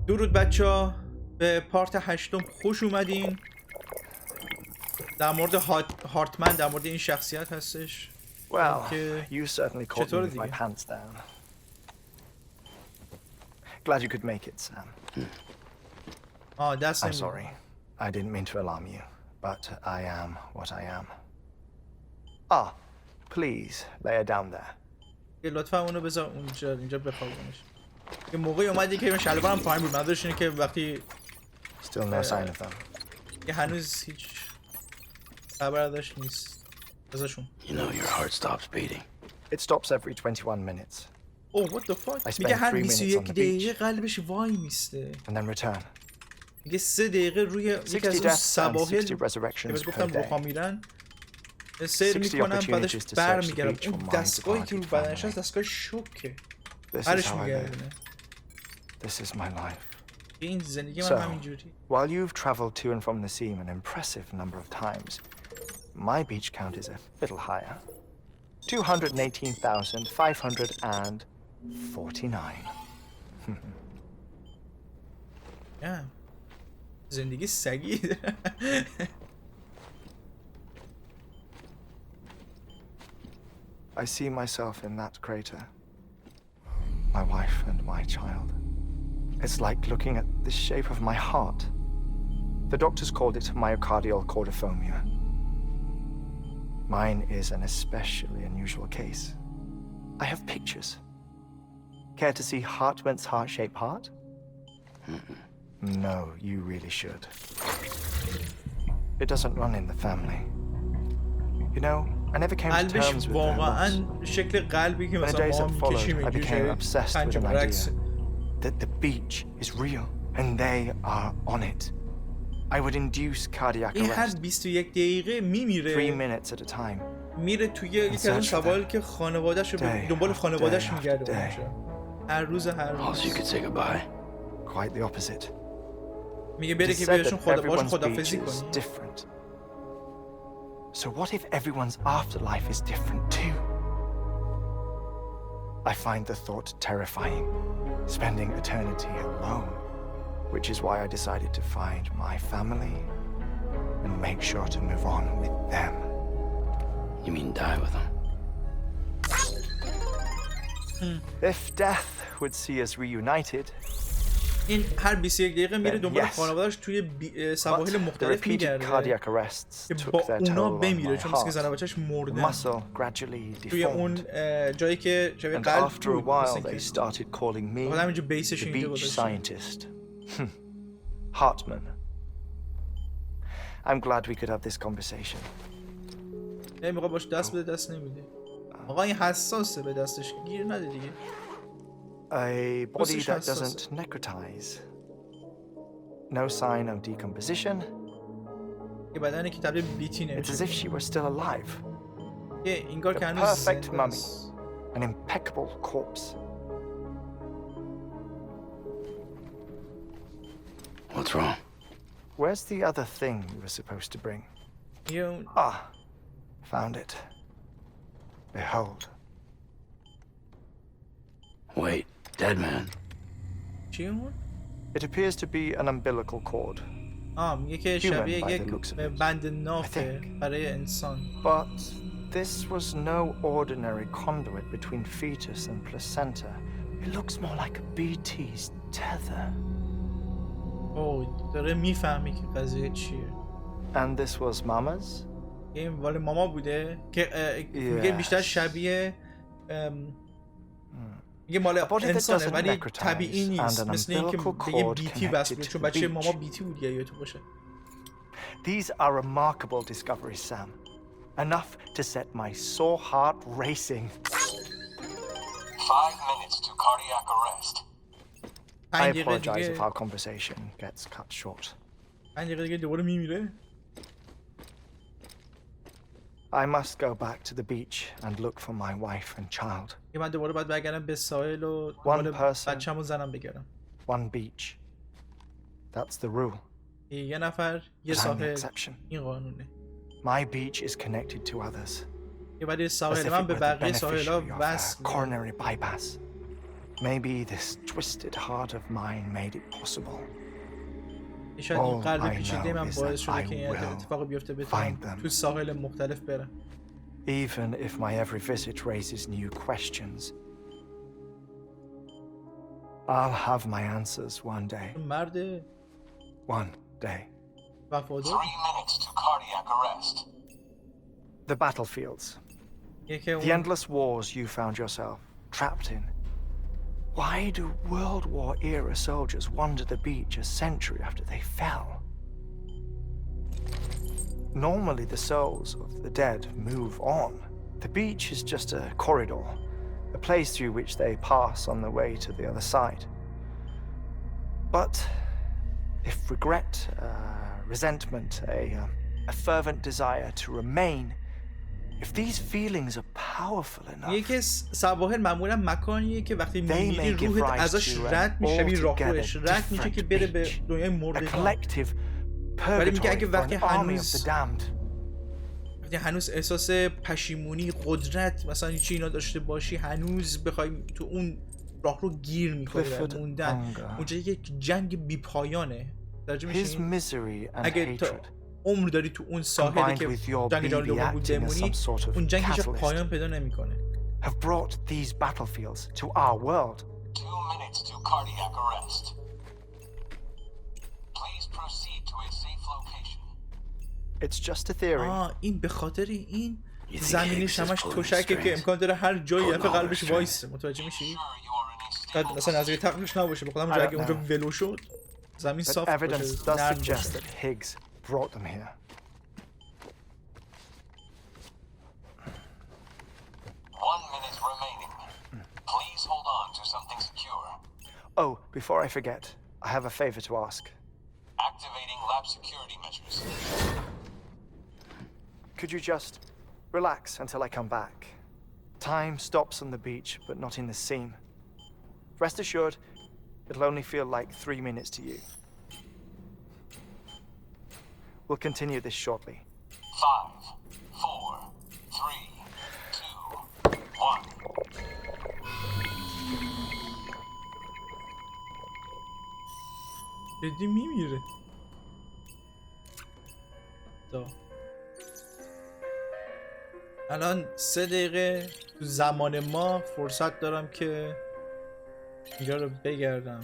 درود بچه‌ها، به پارت 8 خوش اومدین. در مورد هارتمن، در مورد این شخصیت هستش. Well, you certainly caught me with my دیگه؟ pants down. Glad you could make it, Sam. دست I'm نمیدم. sorry. I didn't mean to alarm you, but I am what I am. Ah, please lay her down there. لطفا اونو بذار اینجا بخوابونش. یه موقعی اومدی که من شلوارم پایین بود. نداشت اینه که وقتی Still no sign of them. که هنوز هیچ خبر ازش نیست. ازشون. You know your heart stops beating. It stops every 21 minutes. Oh, what the fuck? I spent میگه هر 3 minutes 21 on the دقیقه beach. قلبش وای میسته. And then return. میگه 3 دقیقه روی یکی از 60 اون deaths and سواحل 60 resurrections per گفتم روحا day. میرن سیر 60 میکنم بعدش opportunities to بر search the میگردم. beach اون for my دستگاهی که رو departed بدنش family. هست دستگاه شوکه. This is برش how I live. میگردونه. This is my life. این زندگی So, من همینجوری. while you've traveled to and from the scene an impressive number of times, my beach count is a little higher. 218,549. زندگی سگی. I see myself in that crater. My wife and my child. It's like looking at the shape of my heart. The doctors called it myocardial chordophobia. Mine is an especially unusual case. I have pictures. Care to see Hartman's heart-shaped heart? No, you really should. It doesn't run in the family. You know, I never came to قلبش terms with their loss. واقعا شکل قلبی که In the مثلا days ما that followed, میکشیم I became اینجوری obsessed with پنجه an برعکس. idea that the beach is real and they are on it. I would induce cardiac این هر arrest 21 دقیقه 3 میمیره. minutes at a time. میره توی یکی از اون سواحل که خانواده‌اش رو Day دنبال after خانواده‌اش day میگرده after day. اونجا. هر روز Also, you could روز. say goodbye. Quite the opposite. میگه It بره is که said بهشون that باهاش everyone's beach خدافظی is کنی. different. So what if everyone's afterlife is different too? I find the thought terrifying, spending eternity alone, which is why I decided to find my family and make sure to move on with them. You mean die with them? If death would see us reunited, این هر 21 دقیقه میره Then دنبال yes. خانواده‌اش توی but سواحل the مختلف repeated میگرده cardiac arrests که took با their اونا toll on بمیره my چون مثل که زن و heart. بچه‌ش The مردن muscle gradually توی اون deformed, جایی که شبیه and قلب after a بود while مثل they که started calling me خودم اینجا بیسش the اینجا beach گذاشتم. scientist. Hartman. I'm glad we could have this conversation. میخواد باش دست بده دست نمیده. آقا این حساسه به دستش گیر نده دیگه. A body What's that the doesn't necrotize. No sign of decomposition. یه بدنی که تبدیل بیتی It's as نمیشه. if she were still alive. یه انگار The که هنوز perfect زنده mummy. است. An impeccable corpse. What's wrong? Where's the other thing you were supposed to bring? یه اون Ah, found it. Behold. Wait, dead man. چی اون؟ It appears to be an umbilical cord. میگه که Human شبیه by the یک looks of it. بند نافه think. برای انسان. But this was no ordinary conduit between fetus and placenta. It looks more like a BT's tether. داره میفهمی که قضیه چیه. And this was Mama's? این مال ماما بوده که میگه بیشتر شبیه میگه مال A body that انسانه doesn't ولی necrotize طبیعی نیست. and an مثل اینکه umbilical به یه cord بیتی وصل connected بوده to چون the بچه ماما beach. بیتی بود یا تو باشه. These are remarkable discoveries, Sam. Enough to set my sore heart racing. 5 minutes to cardiac arrest. I 5 دقیقه apologize if دیگه our conversation gets cut short. 5 دقیقه دیگه دوباره میمیره. I must go back to the beach and look for my wife and child. که من دوباره باید برگردم به ساحل و دنبال person. بچه‌مو زنم بگردم. One beach. That's the rule. یه نفر یه But I'm the ساحل. exception. این قانونه. My beach is connected to others. که بعد As ساحل if من it به were the بقیه ساحل‌ها beneficiary of a وصل. coronary bypass. Maybe this twisted heart of mine made it possible. شاید این All قلب I پیچیده من know is باعث that شده I که این will اتفاق بیفته find بتونم them. تو ساحل مختلف برم. Even if my every visit raises new questions, I'll have my answers one day. مرد One day. وفادار 3 minutes to cardiac arrest. The battlefields. یکی The اون endless wars you found yourself trapped in. Why do World War era soldiers wander the beach a century after they fell? Normally the souls of the dead move on. The beach is just a corridor, a place through which they pass on the way to the other side. But if regret, resentment, a fervent desire to remain, if these feelings are powerful enough, یکی از سواحل معمولا مکانیه که وقتی they may میمیری give روحت rise ازش to an رد میشه، شبیه راهروش altogether رد میشه که بره به different دنیای a مردگان. collective ولی میگه purgatory اگه for وقتی an army of هنوز the damned. وقتی هنوز احساس پشیمونی، قدرت، مثلا هیچی اینا داشته باشی، هنوز بخوای تو اون راه رو گیر میکنی Clifford و موندن، Unger. اونجا یک جنگ بیپایانه. درجه His میشین misery and اگه تا hatred عمر داری تو اون ساحلی combined که with your جنگ جهانی دوم بود acting as بمونی، some sort of اون جنگ هیچ catalyst پایان پیدا نمیکنه. have brought these battlefields to our world. 2 minutes to cardiac arrest. Please proceed to a safe location. It's just a theory. این به خاطر این You think زمینش Higgs is همش pulling تشکه که strings? امکان داره هر جایی Pulling دفعه all قلبش the وایسه. متوجه Sure میشی؟ you are in a شاید stable مثلا از یه تقریبش نباشه، بخاطر اونجا I اگه don't اونجا know. ولو شد زمین But صاف evidence باشه، does نرم suggest باشه. that Higgs brought them here. 1 minute remaining. Please hold on to something secure. Oh, before I forget, I have a favor to ask. Activating lab security measures. Could you just relax until I come back? Time stops on the beach, but not in the scene. Rest assured, it'll only feel like 3 minutes to you. We'll continue this shortly. 5, 4, 3, 2, 1. جدی میمیره. الان 3 دقیقه تو زمان ما فرصت دارم که اینجا رو بگردم.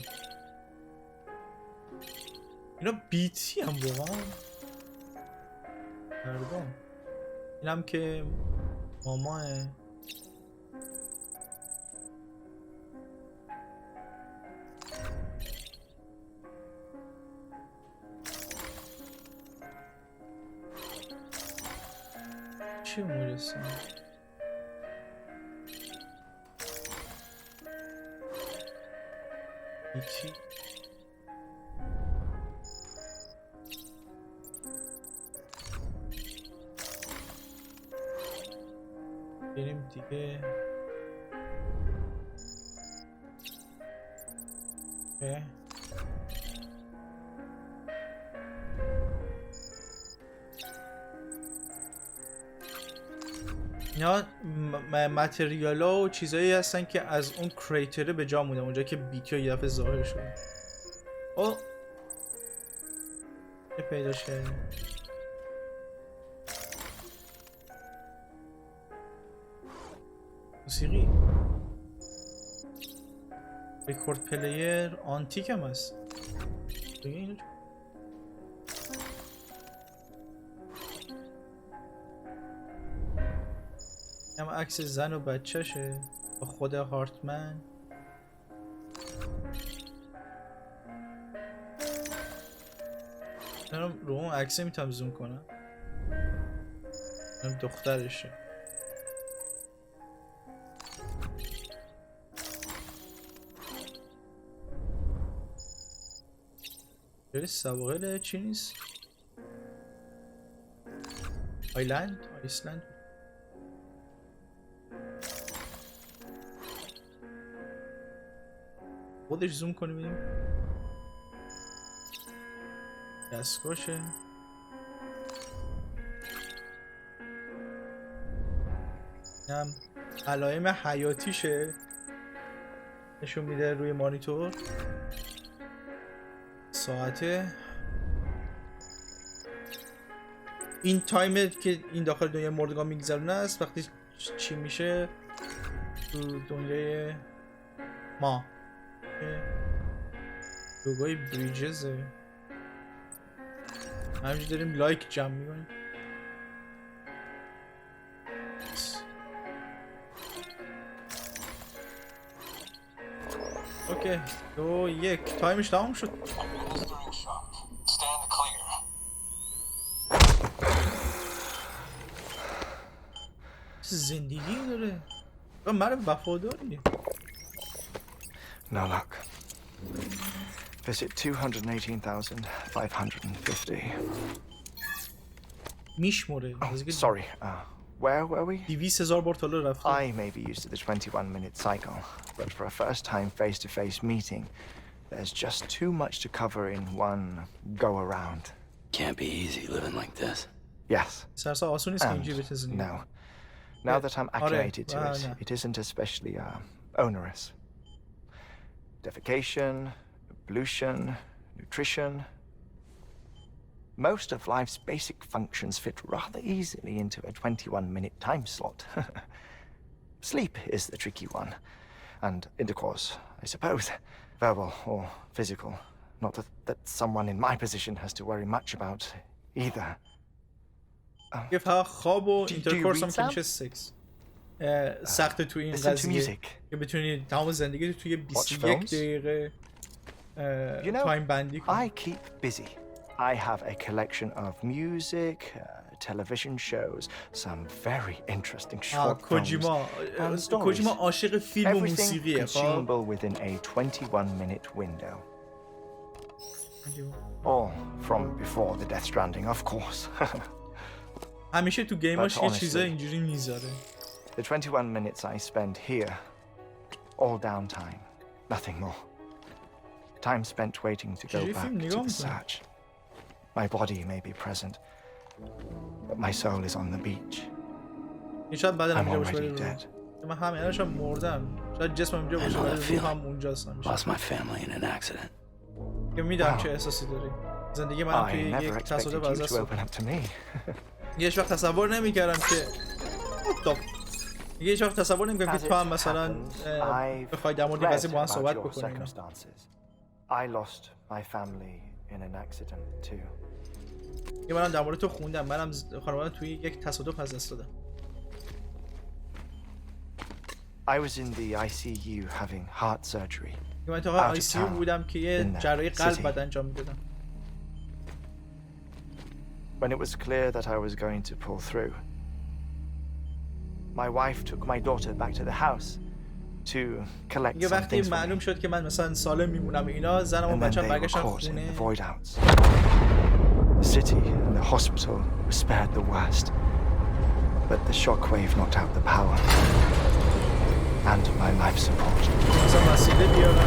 اینا بیتی هم واقعا مردم. اینم که ماماه چه میرسم. یکی بریم دیگه. اینا متریالا و چیزایی هستن که از اون کریتره به جا مونده، اونجا که بیتی یه دفعه ظاهر شد. او چه پیداش کردیم؟ موسیقی ریکورد پلیر آنتیک هم هست. دیگه اینو هم عکس زن و بچهشه با خود هارتمن. من رو اون عکسه میتونم زوم کنم. این دخترشه. خیلی سواقل چی نیست؟ ایسلند خودش زوم کنیم ببینیم. دستگاهشه. هم علائم حیاتیشه نشون میده روی مانیتور. ساعته این تایمه که این داخل دنیای مردگان میگذرونه است وقتی چی میشه تو دنیای ما. لوگوی بریجزه. همینجور داریم لایک جمع میکنیم. اوکی 2 1 تایمش تمام شد. Administering shock. Stand clear. زندگی داره. مرد وفاداریه. No luck. Visit 218,550. میشموره. Sorry, where were we? 200,000 بار تا رفته. I may be used to the 21-minute cycle, but for a first-time face-to-face meeting, there's just too much to cover in one go-around. Can't be easy living like this. Yes. سرسا آسون نیست که اینجوری And بتزنی. no. Now that I'm acclimated to it, no. it isn't especially onerous. Defecation, pollution, nutrition. Most of life's basic functions fit rather easily into a 21-minute time slot. Sleep is the tricky one. And intercourse, I suppose. Verbal or physical. Not that someone in my position has to worry much about either. یه فقط خواب و Do you اینترکورس هم read که some? میشه سکس. سخته تو این Listen to قضیه music. که بتونی تمام زندگی توی 21 films. دقیقه You know, تایم بندی کنی. I keep busy. I have a collection of music, television shows, some very interesting short films, کوجیما and stories. کوجیما عاشق فیلم و Everything موسیقیه. خب consumable within a 21-minute window. All from before the Death Stranding, of course. همیشه تو گیماش But یه چیزای honestly, اینجوری میذاره. The 21 minutes I spend here, all downtime, nothing more. Time spent waiting to go چجوری back فیلم to نگاه the می‌کنی؟ search. My body may be present, but my soul is on the beach. این شاید بعد I'm اینجا باشه already ولی dead. من همین الانشم مردم. شاید جسمم اینجا I باشه know that ولی روحم feeling. اونجاست همیشه. Lost my family in an accident. که میدونم Wow. چه احساسی داری. زندگی من I توی never یک expected تصادف you از to دست open up to me. هیچ وقت تصور نمی‌کردم که هیچ وقت تصور نمی‌کردم As که it تو هم مثلا happens, I've بخوای در مورد این read قضیه با هم about صحبت your بکنیم اینا. circumstances. I lost my family in an accident too. که منم در مورد تو خوندم. منم خانواده‌ام توی یک تصادف از دست دادم. I was in the ICU having heart surgery. که من تا Out of آی سی یو town. بودم که یه In the جراحی قلب city. بعد انجام میدادم. When it was clear that I was going to pull through, my wife took my daughter back to the house to collect دیگه some وقتی things for معلوم me. شد که من مثلا سالم میمونم اینا زنم و And then بچه‌م they were برگشتن caught in خونه. the void outs. The city and the hospital were spared the worst, but the shockwave knocked out the power and my life support. مثلا وسیله بیارم.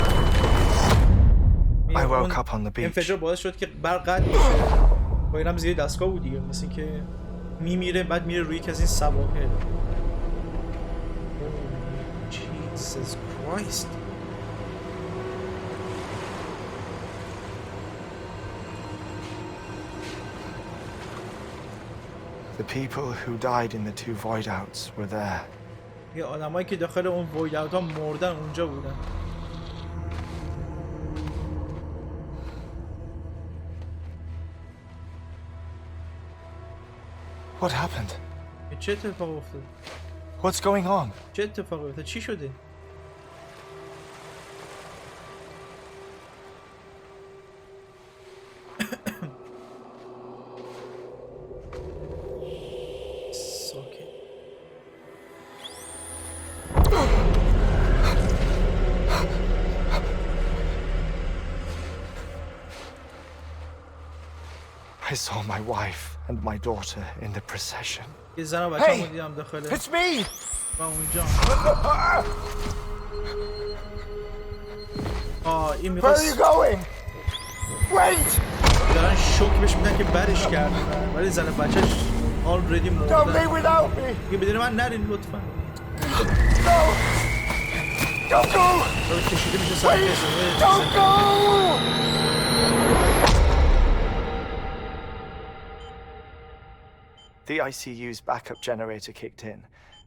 I اون woke up on the beach. انفجار باعث شد که برق قطع بشه. با اینم زیر دستگاه بود دیگه. مثل اینکه میمیره بعد میره روی یکی از این سواحل. Jesus Christ. The people who died in the two void outs were there. یه آدمایی که داخل اون وید اوت ها مردن اونجا بودن. What happened? چه اتفاق افتاد؟ What's going on? چه اتفاق افتاد؟ چی شده؟ ساکت. I saw my wife and my daughter in the procession. یه زن و بچه‌مو دیدم داخل It's me! و اونجا. این Where are you میخواست going? Wait! دارن شوک بهش میدن که برش کردن ولی زن و بچه‌ش آلردی Don't مردن. leave without me! یه بدون من نرین لطفا. No! Don't go! رو کشیده میشه سر کشیده. Don't go! The ICU's backup generator kicked in,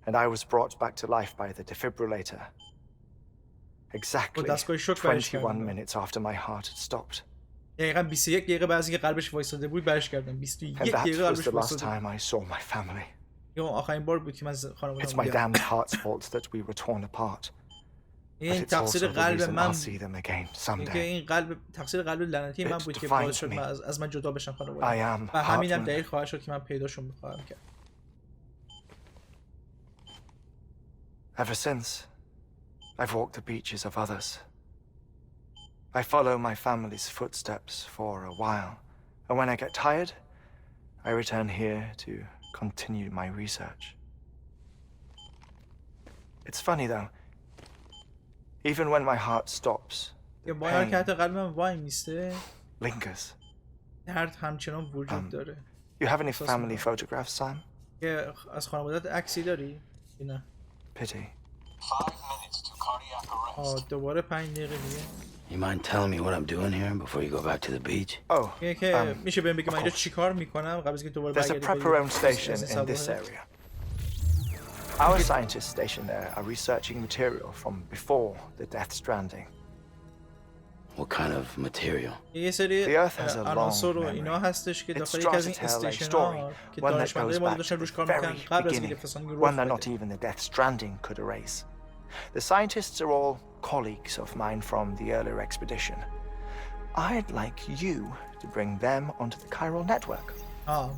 and I was brought back to life by the defibrillator. Exactly 21 minutes after my heart had stopped. دقیقاً 21 دقیقه بعد از اینکه قلبش وایساده بود برش کردم. 21 And that دقیقه was قلبش the last وایساده. time I saw my family. این آخرین بار بود که من It's خانواده‌ام my دیدم. damned heart's fault that we were torn apart. But این it's also تقصیر the قلب reason من I'll see them again اینکه someday. این قلب تقصیر قلب لعنتی من It بود که باعث defines شد me. من از من جدا بشن I خانواده. am و همینم Hartman. دلیل خواهد شد که من پیداشون بخواهم کرد. Ever since, I've walked the beaches of others. I follow my family's footsteps for a while, and when I get tired, I return here to continue my research. It's funny though, even when my heart stops, یا the باید که pain حتی قلب من وای میسته lingers. درد همچنان وجود داره. You have any family photographs, Sam? که از خانوادت عکسی داری؟ نه. Pity. 5 minutes to cardiac arrest. دوباره 5 دقیقه دیگه. You mind telling me what I'm doing here before you go back to the beach? Oh, که میشه بهم بگی من اینجا چیکار میکنم قبل از اینکه دوباره there's a برگردی prepper-owned station in this area. Our scientists stationed there are researching material from before the Death Stranding. What kind of material? یه سری The Earth has a long عناصر و memory. اینا هستش که It داخل یکی از این starts to tell a استیشن story, ها که one that دانشمندای goes ما back to داشتن the روش کار میکنن very قبل از اینکه beginning, فسانگ one that رخ not بده. even the Death Stranding could erase. The scientists are all colleagues of mine from the earlier expedition. I'd like you to bring them onto the chiral network.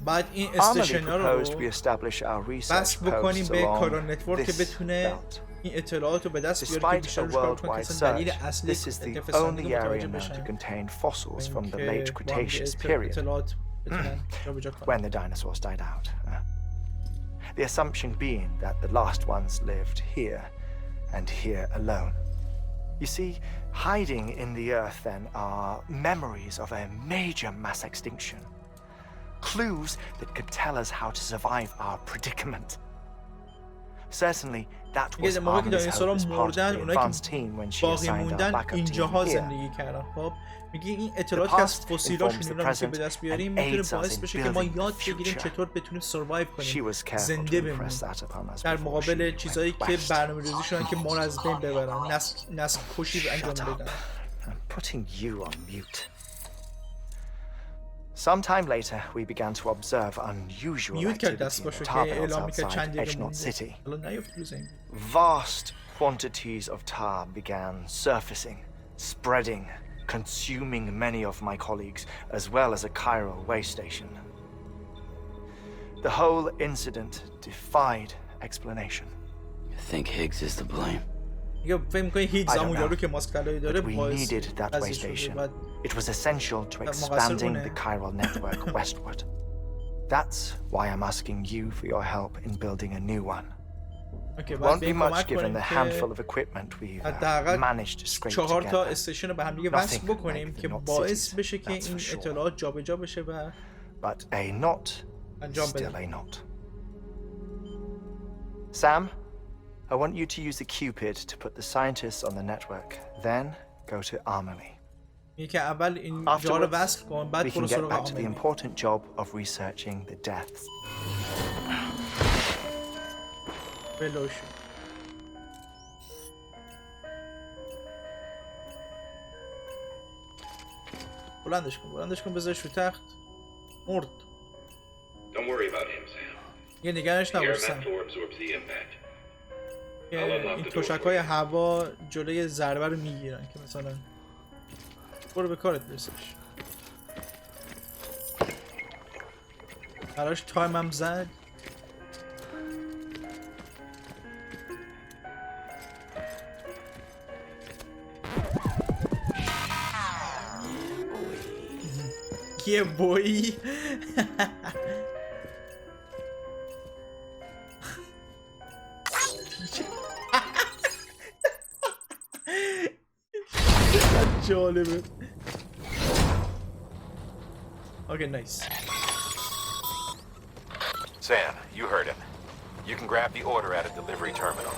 بعد این Amelie استیشن ها proposed we رو establish our research بس بکنیم posts به کارال along نتورک که this بتونه belt. این اطلاعات رو به دست بیاره که Despite بیشتر a روش کار کنه که worldwide اصلا دلیل search, اصلی this is the که فسانگ only متوجه area known to بشن contain fossils from the اینکه late با هم Cretaceous دیگه period, اطلاعات بتونن جابجا کنن. when the dinosaurs died out. The assumption being that the last ones lived here and here alone. You see, hiding in the earth then are memories of a major mass extinction. Clues that could tell us how to survive our predicament. Certainly, that was موقعی که Amelie's دایناسورها hope as part of مردن the اونایی advanced که team when she باقی assigned our موندن backup اینجاها team here. زندگی کردن. خب میگه این اطلاعاتی که از past فسیلاشون informs the رو میشه به present دست بیاریم and میتونه aids us باعث in بشه که ما building یاد the بگیریم future. چطور بتونیم سروایو She کنیم was careful to زنده impress بمونیم that upon us در before مقابل she چیزایی went که west. برنامه‌ریزی شدن که ما رو از بین ببرن نسل کشی انجام Shut up. بدن. I'm putting you on mute. Sometime later, we began to observe unusual میوت کرد activity in دستگاهشو the که tar belt اعلام میکرد outside چند دقیقه Edgenot مونده. City. الان نیفت روز این. Vast quantities of tar began surfacing, spreading, consuming many of my colleagues, as well as a chiral way station. The whole incident defied explanation. You think Higgs is to blame? یا فکر می‌کنی هیگز I don't همون know. یارو که ماسک طلایی داره But we باعث needed that way قضیه شده. station. بعد It was essential to مقصر expanding اونه. the chiral network westward. That's why I'm asking you for your help in building a new one. اوکی بعد Won't be به این much کمک given کنیم the که handful of equipment we've حداقل managed to scrape 4 تا together. استیشن رو به هم دیگه وصل Nothing بکنیم like the که Knot باعث cities, بشه که that's این for sure. اطلاعات جابجا بشه و But a knot is انجام still بده. a knot. Sam, I want you to use the Cupid to put the scientists on the network. Then go to Amelie. میگه که اول این جا رو Afterwards, وصل کن بعد we برو can get سراغ back to the عاملی. important job of researching the deaths. بلوش. بلندش کن بذارش رو تخت. مرد. Don't worry about him, Sam. یه نگرانش The air نباشم. method absorbs the impact. این تشک‌های هوا جلوی ضربه رو میگیرن که مثلا برو به کارت برسش. براش تایم هم زد. یه بوی. جالبه. Okay, nice. Sam, you heard him. You can grab the order at a delivery terminal.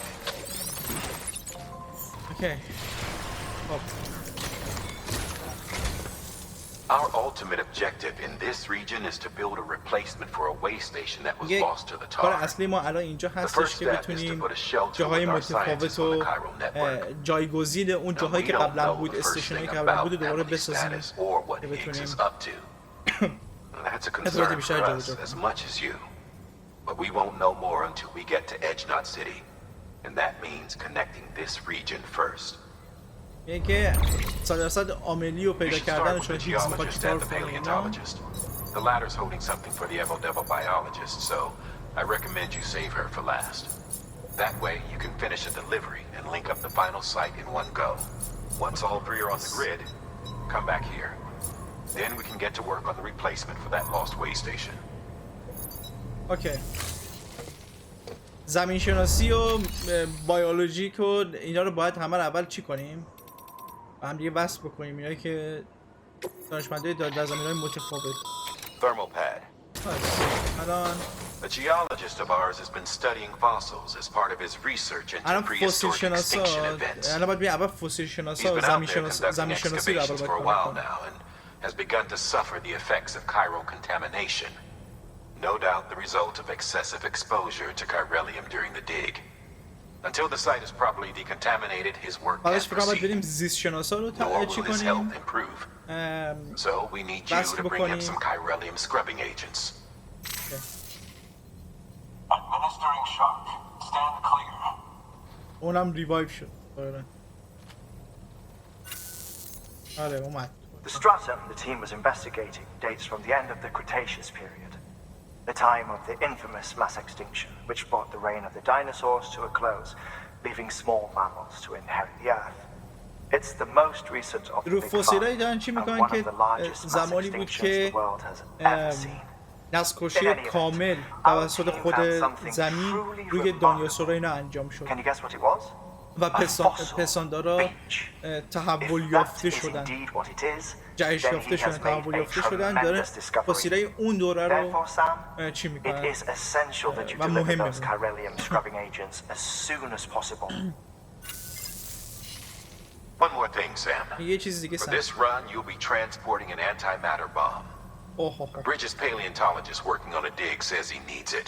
Okay, اوکی. خب Our ultimate objective in this region is to build a replacement for a way station that was lost to the کار tar. اصلی ما الان اینجا The هستش first که step is to بتونیم put a shelter جاهای with our متفاوت scientists on و the chiral network. جایگزین اون Now, جاهایی we که don't قبلا know بود، the first استیشنایی thing که قبلا about بود دوباره Emily's بسازیم status or what که Higgs بتونیم is up to. That's a concern for us as much as you. But we won't know more until we get to Edge Knot City. And that means connecting this region first. یعنی که 100% عاملی رو You پیدا should کردن start with چون the هیگز میخواد geologist چیکار and the کنه اینا. paleontologist. The latter's holding something for the Evo biologist, so I recommend you save her for last. That way, you can finish a delivery and link up the final site in one go. Once all three are on the grid, come back here. Then we can get to work on the replacement for that lost way station. اوکی. زمین شناسی و بیولوژیک و اینا رو باید همه رو اول چی کنیم؟ با هم دیگه وصل بکنیم اینایی که دانشمندای در زمینهای متفاوت. Thermal pad. الان A geologist of ours has been studying fossils as part of his research into الان فسیل prehistoric شناسا extinction events. الان باید بیا اول فسیل He's شناسا been out زمین there شناسی conducting رو اول excavations باید for a کار while کنیم. now and has begun to suffer the effects of chiral contamination. No doubt the result of excessive exposure to chiralium during the dig. Until the site is properly decontaminated, his work بعدش can't فکر کنم باید بریم proceed. زیست شناسا رو Nor چی will his کنیم؟ health improve. So we need you بس to bring him بکنیم. some chiralium scrubbing agents. Administering shock. Stand clear. اونم ریوایو شد. آره اومد. The stratum the team was investigating dates from the end of the Cretaceous period, the time of the infamous mass extinction which brought the reign of the dinosaurs to a close, leaving small mammals to inherit the earth. It's the most recent of the رو big فسیلای five, دارن چی and میکنن one of که the largest mass زمانی بود extinctions که the world has ever seen. نسل‌کشی کامل توسط خود زمین روی دیناسورها اینا انجام شد Can you guess what it was? و پستاندارا تحول یافته شدن، جهش یافته شدن، تحول یافته شدن. داره فسیلای اون دوره رو چی میکنن و مهمه. One more thing, Sam. یه چیز دیگه For سم. this run, you'll be transporting an antimatter bomb. Bridges' paleontologist working on a dig says he needs it.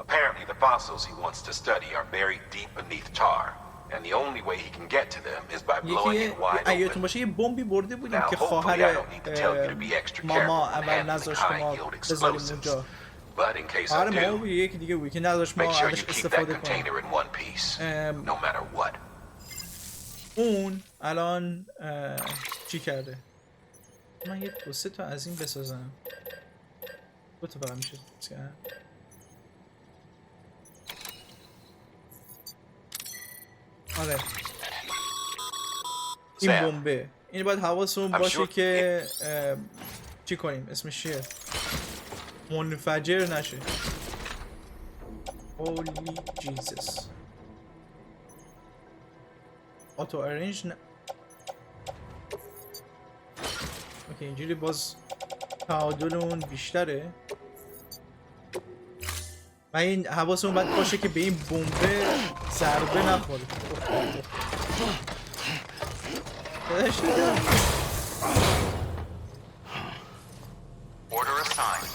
Apparently, the fossils he wants to study are buried deep beneath tar, and the only way he can get to them is by blowing it wide یادتون open. باشه یه بمبی برده بودیم Now, که hopefully, I خواهر don't need to tell you to be extra ماما careful when اول handling نذاشت ما high-yield بذاریم explosives. اونجا. But in case خواهر I ماما do, بود یکی دیگه بود که نذاشت ما make sure ازش you keep that استفاده کنیم. container in one piece, no matter what. اون الان چی کرده؟ من یه 2-3 تا از این بسازم. 2 تا فقط میشه بسازم. آره این بمبه، این باید حواسمون باشه که چی کنیم، اسمش چیه؟ منفجر نشه. Holy Jesus. آتو ارنج نه. اوکی اینجوری باز تعادل اون بیشتره و این حواسمون باید باشه که به این بمبه ضربه نخوره. Order assigned.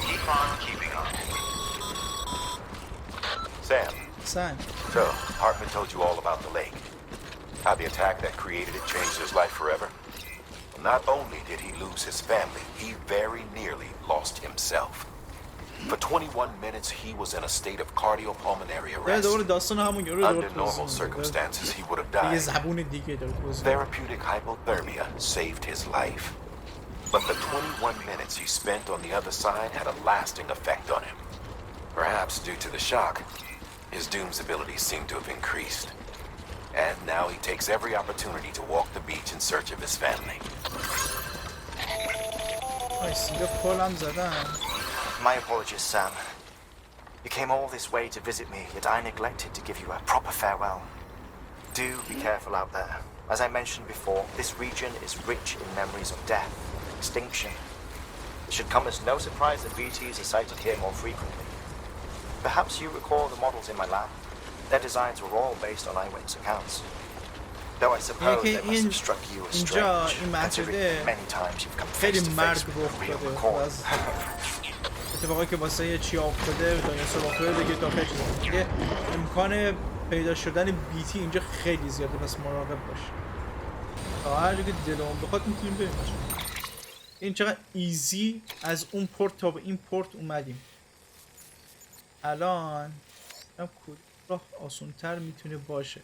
Keep on keeping on. Sam. So, Hartman told you all about the lake. How the attack that created it changed his life forever? Not only did he lose his family, he very nearly lost himself. For 21 minutes, he was in a state of cardiopulmonary arrest. Under normal circumstances, he would have died. Therapeutic hypothermia saved his life. But the 21 minutes he spent on the other side had a lasting effect on him. Perhaps due to the shock, his Doom's abilities seem to have increased. And now he takes every opportunity to walk the beach in search of his family. My apologies, Sam. You came all this way to visit me, yet I neglected to give you a proper farewell. Do be careful out there. As I mentioned before, this region is rich in memories of death, extinction, It should come as no surprise that BTs are sighted here more frequently. Perhaps you recall the models in my lab? Their designs were all based on eyewitness accounts. Though I suppose they must have struck you as strange, considering many times you've come face to face with the real McCoy. اتفاقی که واسه یه چی افتاده دایناسور افتاده بگید داخل چیزه یه امکان پیدا شدن بیتی اینجا خیلی زیاده، پس مراقب باش. تا هر جا که دلمون بخواد میتونیم بریم. این چقدر ایزی از اون پورت تا به این پورت اومدیم. الان هم کدوم راه آسان‌تر میتونه باشه.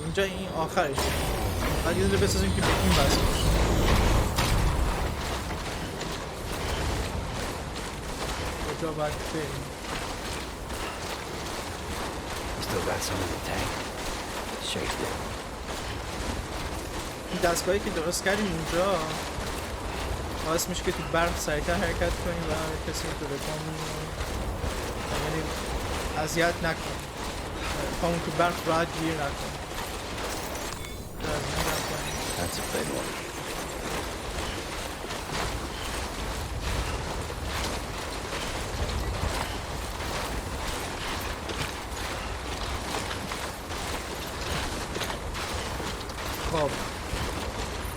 اینجا این آخرش بعد یه دونه بسازیم که به این وصل بشه. کجا باید بریم؟ این دستگاهی که درست کردیم اونجا باعث میشه که تو برق سریعتر حرکت کنیم و کسی تو بکنیم، یعنی اذیت نکنیم، پامون تو برق راحت گیر نکنیم. That's a big one. خب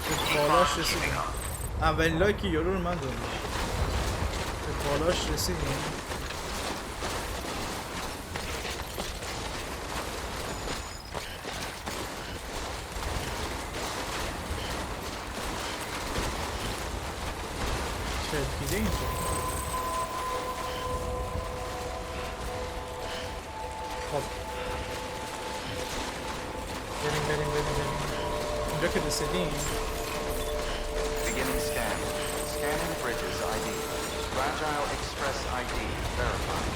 به بالاش رسیدیم. اولین لایک یورو رو من دارم. به بالاش رسیدیم. دیگه اینجا خب بریم اینجا که رسیدیم Beginning scan. Scanning bridges ID. Fragile Express ID verified.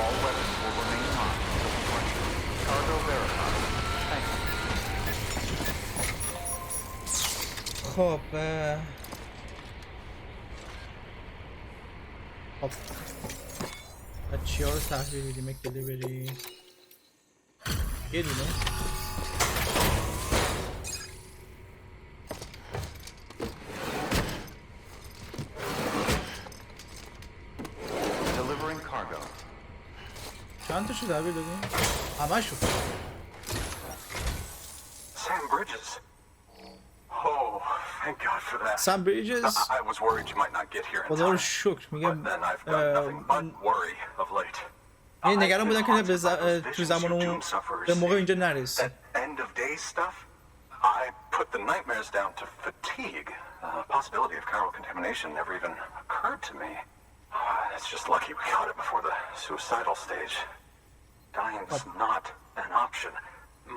All weapons will remain on until departure. Cargo verified. Thank you. خب چی ها رو تحویل میدیم؟ یک دلیوری یه دونه چند تا شو تحویل دادیم؟ همه شو Sam Bridges. Oh, thank God for that. Sam Bridges. I was worried you might not get here in خدا رو time. شکر میگم But then I've got nothing but worry of late. این نگران بودن که تو زمان اون به موقع اینجا نرسیم. That end of day stuff, I put the nightmares down to fatigue. Possibility of chiral contamination never even occurred to me. It's just lucky we caught it before the suicidal stage. Dying's not an option.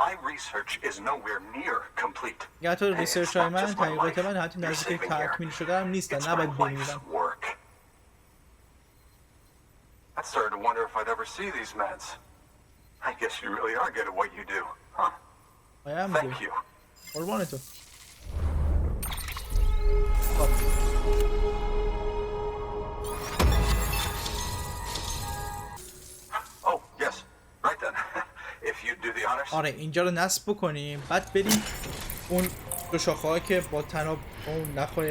My research is nowhere near complete. یا حتی ریسرچ های من، تحقیقات من حتی نزدیک تکمیل شده هم نیستن، نباید بمیرم. I started to wonder if I'd ever see these meds. I guess you really are good at what you do, huh? I am. Thank you. قربان تو. Oh, yes. Right then. If you do the honors. آره اینجا رو نصب بکنیم بعد بریم اون دو شاخه ها که با تناب اون نخواه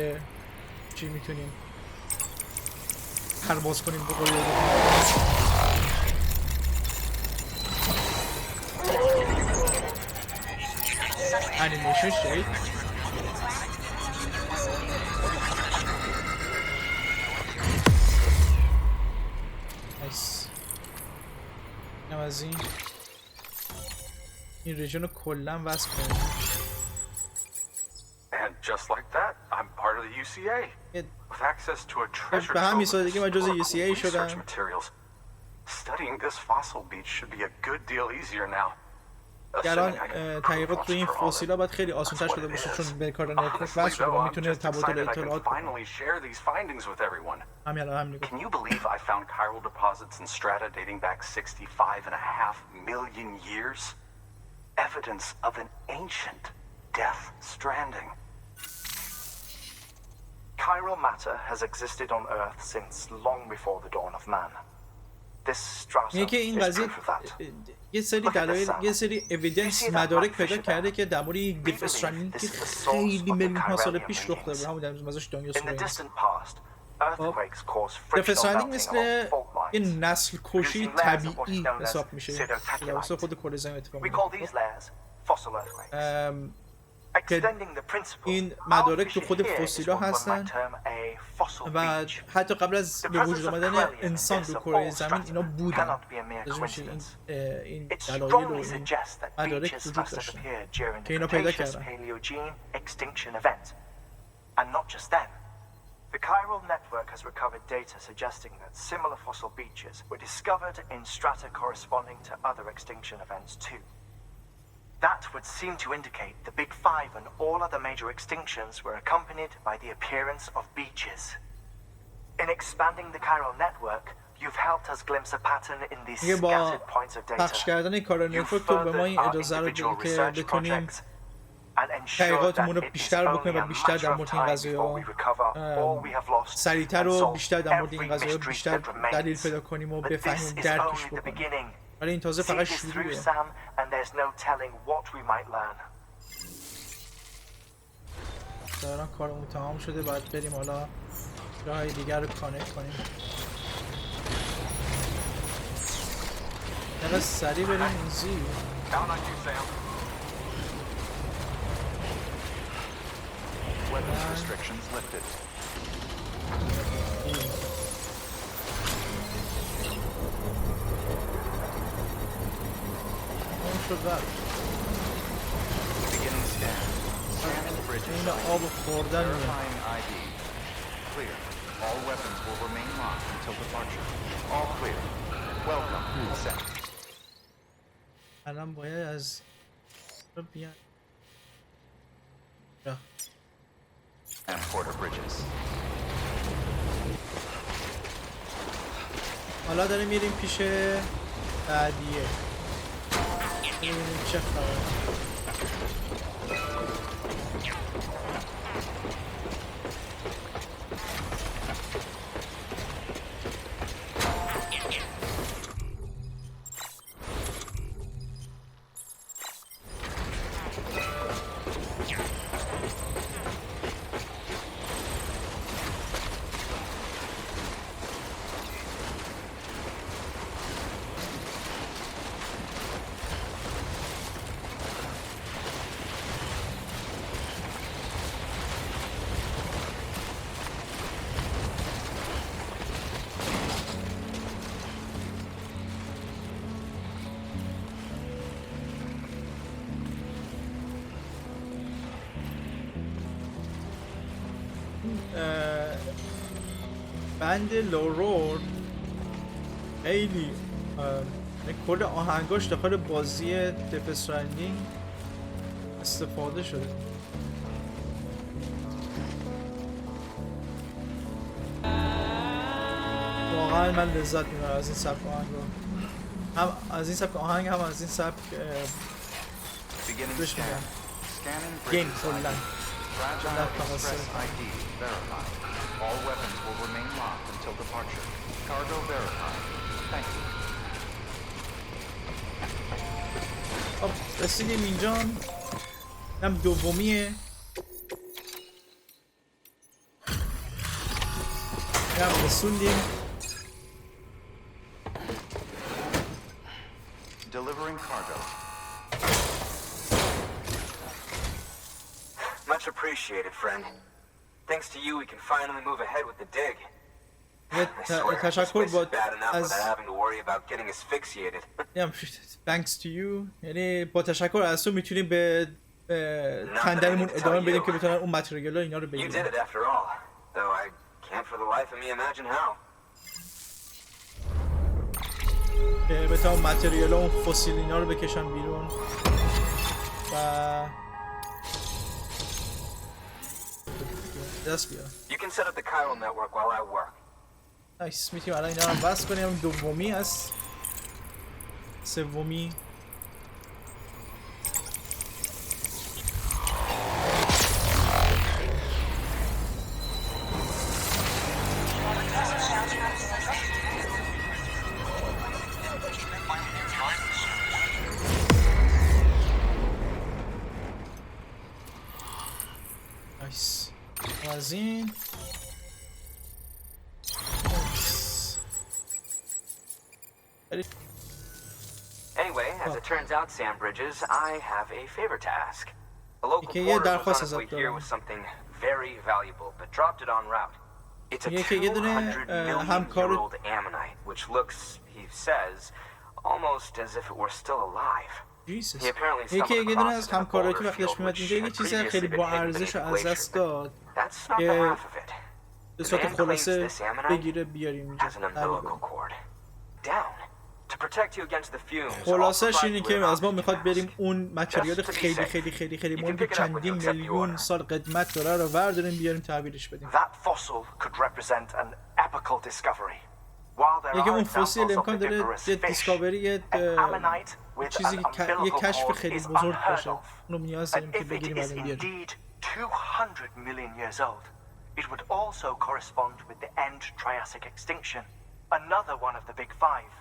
چی میتونیم پرواز کنیم به قول انیمیشن شید نایس اینم از این ریژن رو کلا وصل کنیم. And just like that, I'm part of the UCA. With access to a treasure به همین trove سادگی من جز of UCA شدم. research materials. Studying this fossil beach should be a good deal easier now. الان تحقیقات روی این فسیلا باید خیلی آسان‌تر شده باشه چون به کار نتورک وصل شده و میتونه تبادل اطلاعات کنه. همین نگاه. Can you believe I found chiral deposits in strata dating back 65.5 million years? Evidence of an ancient death stranding. Chiral matter has existed on Earth since long before the dawn of man. This stratum میگه که این is قضیه proof of that. یه سری دلایل، یه سری اویدنس مدارک پیدا کرده که در مورد یک دف استرندینگ که خیلی میلیون ها سال پیش رخ داده، همون در مزاج دنیا In the سوره. distant past, earthquakes cause دف frictional استرندینگ melting مثل along fault یه lines. نسل کشی producing layers of what is طبیعی known as حساب میشه توسط خود کره زمین اتفاق We میفته. call these layers fossil earthquakes. Extending the principle, این our مدارک تو fissure خود here is فسیلا what one هستن might term a fossil و beach. حتی قبل از The به وجود presence of آمدن Corellian in انسان this رو of کره all زمین اینا strata بودن. cannot be a mere لازم میشه coincidence. این It دلایل و strongly این suggests that مدارک beaches وجود must have داشتن appeared during که the اینا پیدا Cretaceous کردن. Paleogene extinction event. And not just then. The chiral network has recovered data suggesting that similar fossil beaches were discovered in strata corresponding to other extinction events too. That would seem to indicate the Big Five and all other major extinctions were accompanied by the appearance of beaches. In expanding the chiral network, you've helped us glimpse a pattern in these میگه با scattered points of data. پخش کردن کار You've نتورک تو به ما این furthered our اجازه رو individual میده که research بتونیم projects and ensured تحقیقاتمون رو that it is بیشتر only بکنیم و a بیشتر در matter of مورد این time قضایا before we recover all we have lost سریعتر and و solve بیشتر در مورد every این قضایا mystery بیشتر that دلیل remains. پیدا کنیم و But this بفهمیم is درکش only the بکنیم. beginning. ولی این تازه See فقط this through, شروعه. Sam, and there's no telling what we might learn. ظاهرا کارمون تمام شده، باید بریم حالا جاهای دیگر رو کانکت کنیم. یعنی سریع بریم این زیر. Down on you, Sam. Weapons restrictions lifted. اون شد رفت. Beginning scan. Scanning bridges. این آب خوردن میاد. Verifying ID. Clear. All weapons will remain locked until departure. All clear. Welcome. Ascent. الان باید از رو بیان. یا. And Porter Bridges. حالا داریم میریم پیش بعدیه. ببینیم چه خبره. بند لورور خیلی کل آهنگاش داخل بازی دف استرندینگ استفاده شده. واقعا من لذت میبرم از این سبک آهنگ رو، هم از این سبک آهنگ هم از این سبک Beginning بهش scan. میگم Scanning گیم bridges کلا. ID. Fragile Express ID verified. All weapons will remain locked until departure. Cargo verified. Thank you. خب رسیدیم اینجا، هم دومیه، هم رسوندیم. Delivering cargo. Much appreciated, friend. Thanks to you, we can finally move ahead with the dig. یه I swear, this تشکر place با is bad enough از without having to worry about getting asphyxiated. thanks to you، یعنی با تشکر از تو میتونیم به خندنمون ادامه بدیم که بتونن اون متریالا اینا رو You did بگیرن. it after all, though I can't for the life of me imagine how. که بتونن متریالا اون فسیل اینا رو بکشن بیرون و دست بیارن. You can set up the chiral network while I work. نایس، میتونیم الان اینا رو بس کنیم. دومی از سومی از این Anyway, as it turns out, Sam Bridges, I have a favor to ask. A local که یه porter was on درخواست his way ازت here دارم. with something very valuable, but dropped it en route. It's a میگه که یه دونه 200 million همکار year old ammonite, which looks, he says, almost as if it were still alive. Jesus. He apparently یکی stumbled یه دونه across از it in a همکارایی boulder که وقتی داشت field, میاد which اینجا یه had چیز previously خیلی been با hidden ارزش beneath رو the از glacier, دست but داد that's not the که half of it. به The صورت man claims خلاصه this ammonite بگیره بیاریم اینجا has an umbilical cord. Down. To protect you against the fumes. خلاصش I'll اینه provide که you with از ما an میخواد oxygen بریم mask. اون متریال Just to be خیلی safe. خیلی خیلی خیلی You can مهم pick که it up when you چندین accept the میلیون order. سال قدمت داره رو برداریم بیاریم تحویلش بدیم. That fossil could represent an epical discovery. While there میگه are اون فسیل examples of امکان داره viviparous یه fish, دیسکاوری یه an ammonite with چیزی an که یه umbilical کشف cord خیلی is بزرگ unheard باشه. of. اونو نیاز And داریم که if it بگیریم is الان بیاریم. indeed 200 million years old, it would also correspond with the end Triassic extinction, another one of the big five.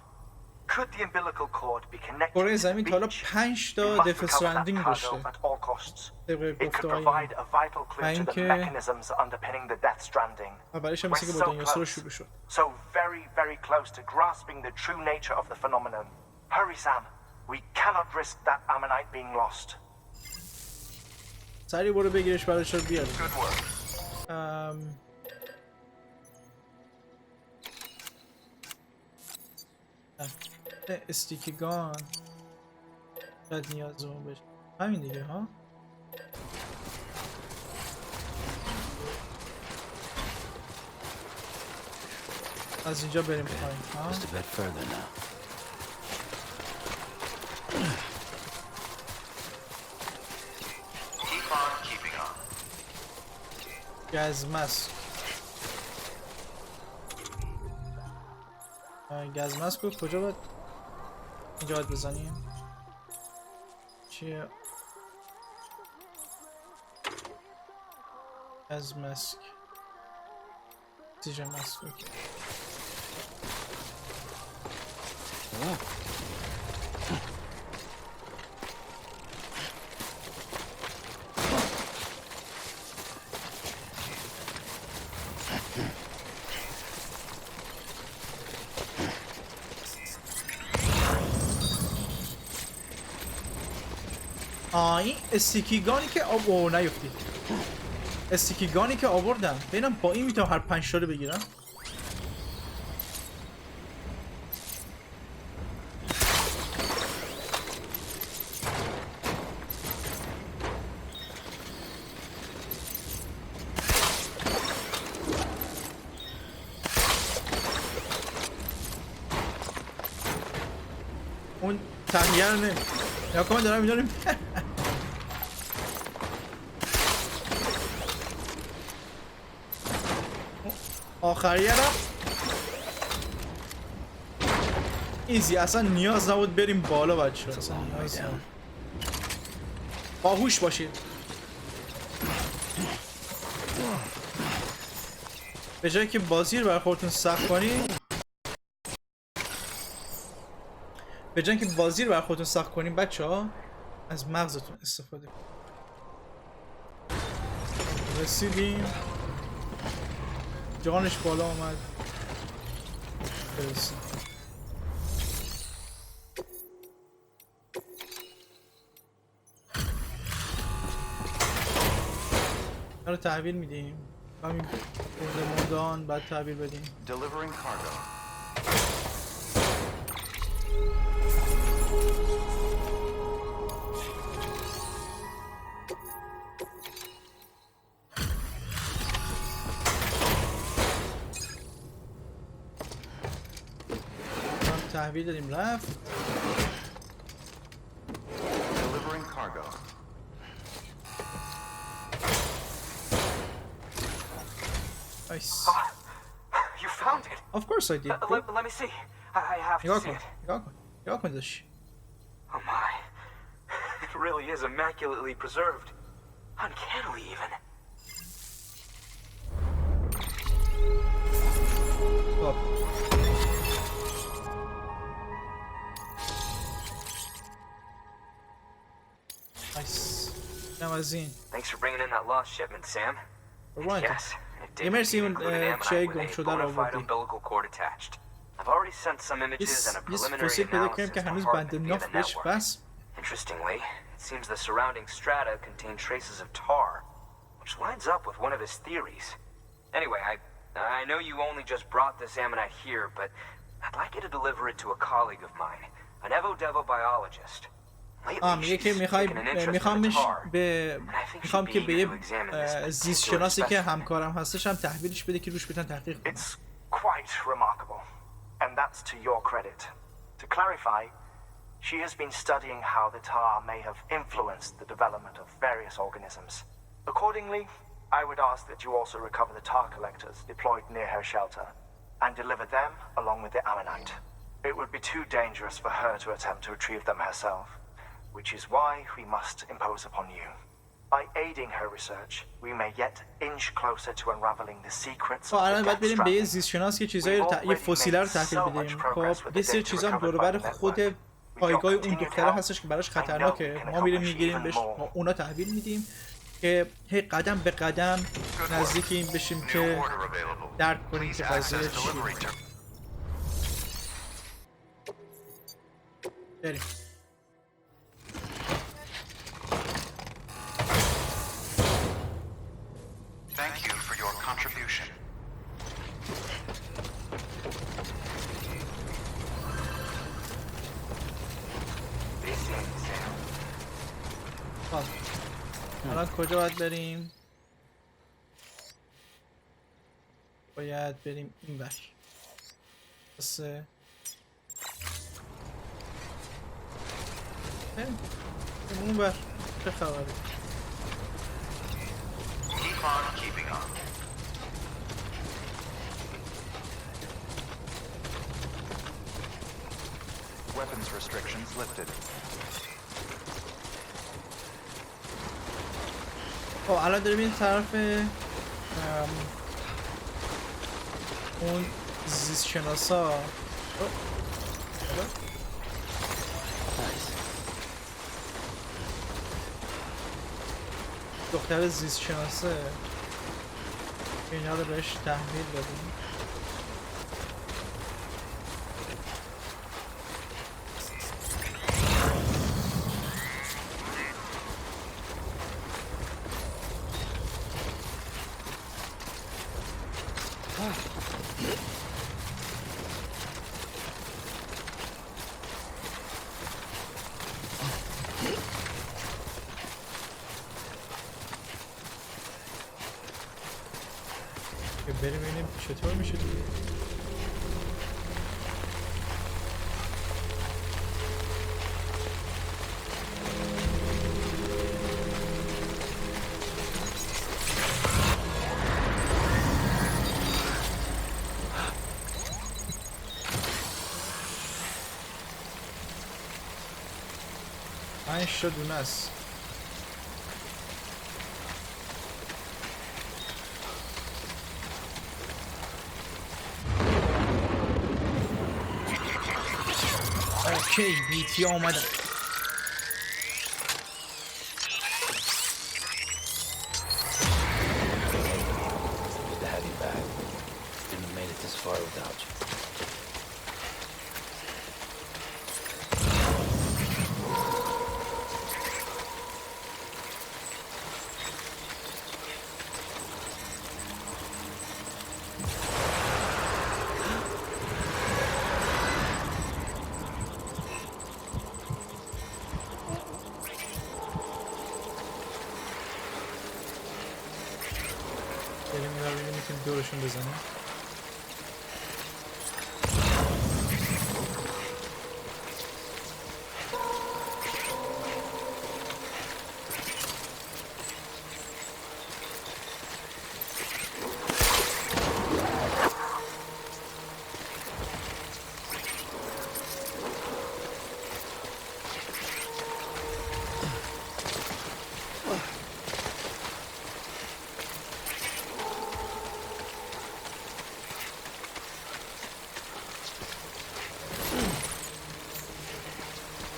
Could the umbilical cord be connected کره to the زمین تا حالا beach? 5 We تا must دف recover that استرندینگ cargo داشته. at all costs. طبق It could گفته‌های provide a vital clue to the اینکه mechanisms underpinning the Death Stranding. اولش هم We're مثل که با so دیناسور close, شروع شد. so very, very close to grasping the true nature of the phenomenon. Hurry, Sam. We cannot risk that ammonite being lost. سریع برو بگیرش براش رو بیار. Good work. استیکی گان شاید نیازمون بشه. همین دیگه ها. از اینجا بریم پایین ها. Just a bit further now. Keep on keeping on. گزمس گزمس بود کجا باید اینجا باید بزنیم چیه گزمسک سیجه مسک اوکی این استیکیگانی که نیفتی استیکیگانی که آوردم ببینم با این میتونم هر 5 تا رو بگیرم اون تنگه رو نمی یا کمان دارم میداریم آخریه رو ایزی اصلا نیاز نبود بریم بالا بچه اصلا نیاز نبود باهوش باشید به جایی که بازی رو بر خودتون سخت کنید به جای اینکه بازی رو بر خودتون سخت کنیم بچه‌ها از مغزتون استفاده کنید رسیدیم جانش بالا آمد برسیم رو تحویل میدیم همین مردان بعد تحویل بدیم Delivering cargo. تحویل دادیم رفت Delivering cargo. Nice. You found it. Of course I did. Let me see. I have to نگاه see کن it. نگاه کن داشت Oh my. It really is immaculately preserved. Uncannily even. خب نایس اینم از این Thanks for bringing in that lost shipment, Sam. Yes, it did. مرسی It اون included چه ammonite گم with a شده رو bona fide آوردی. umbilical cord attached. I've already sent some images and a یه preliminary فسیل پیدا analysis کردیم که to هنوز Hartman بند via ناف the بهش network. وصل. Interestingly, it seems the surrounding strata contain traces of tar, which lines up with one of his theories. Anyway, I know you only just brought this ammonite here, but I'd like you to deliver it to a colleague of mine, an Evo-Devo biologist. میگه که میخوام که به یه زیست شناسی که همکارم هستش هم تحویلش بده که روش بتونن تحقیق کنن. It's quite remarkable, and that's to your credit. To clarify, she has been studying how the tar may have influenced the development of various organisms. Accordingly, I would ask that you also recover the tar collectors deployed near her shelter and deliver them along with the ammonite. It would be too dangerous for her to attempt to retrieve them herself, which is why we must impose upon you. By aiding her research, we may yet inch closer to unraveling the secrets of الان the باید Death بریم به یه Stranding. زیست شناس که چیزایی رو یه فسیله رو تحویل بدیم. خب یه سری چیزا هم دور و بر خود پایگاه اون دختره هستش که براش خطرناکه. ما میریم میگیریم بهش اونا تحویل میدیم که هی قدم به قدم نزدیک این بشیم که درک کنیم که قضیه چیه. بریم. Thank you for your contribution. الان کجا باید بریم؟ باید بریم این ور. بریم اون ور. چه خبره؟ Keep on keeping on. Weapons restrictions lifted. خب الان داریم این طرف اون زیست شناسا دختر زیست شناسه که اینا رو بهش تحویل دادیم. بریم ببینیم چطور میشه دیگه. پنج تا دونه است. اوکی بیتی آمدن. Good to have you back. Couldn't have made it this far without you. بریم اینا رو ببینیم میتونیم دورشون بزنیم.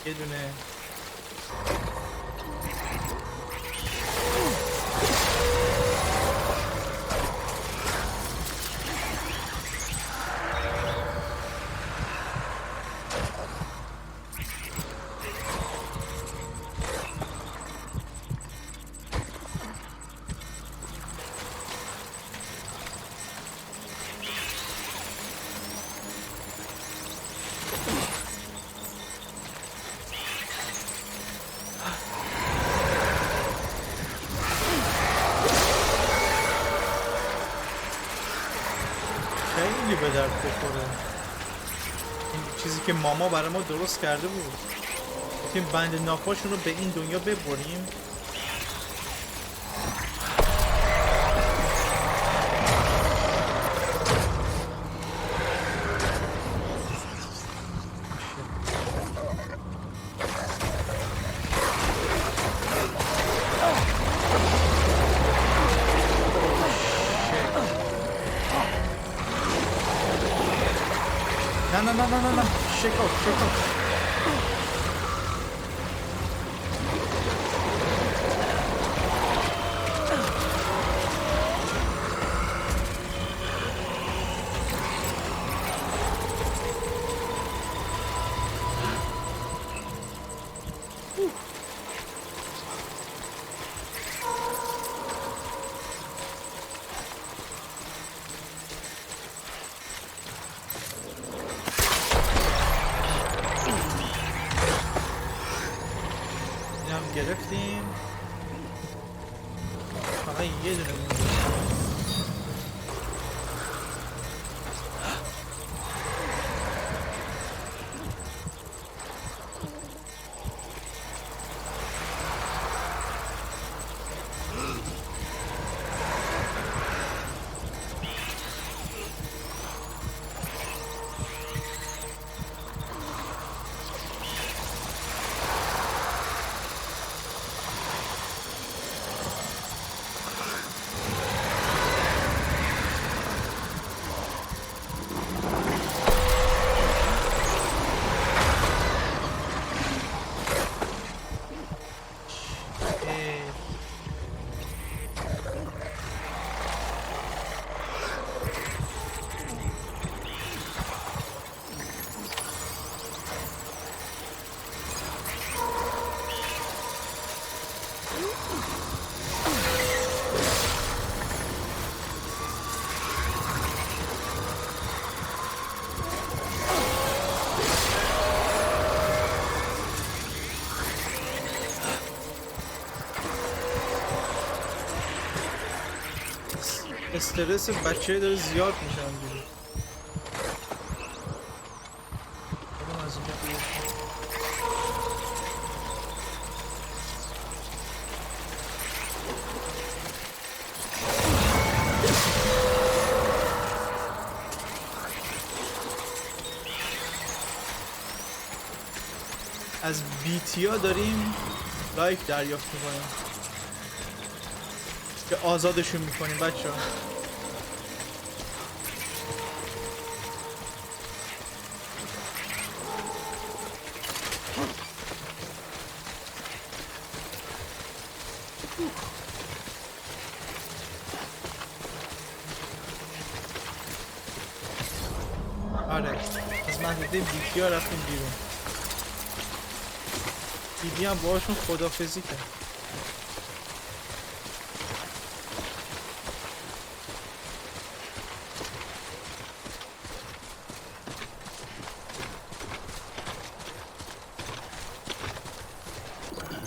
یه دونه به درد بخوره. این چیزی که ماما برای ما درست کرده بود، که بند ناپاشون رو به این دنیا ببریم. نه شکاف گرفتیم. فقط یه دونه مونده. استرس بچه داره زیاد میشه همجوری. از بیتیا داریم لایک دریافت میکنیم که آزادشون میکنیم بچه ها. آره از محدوده بیتیا رفتیم بیرون. بیبی هم باهاشون خدافزی کرد.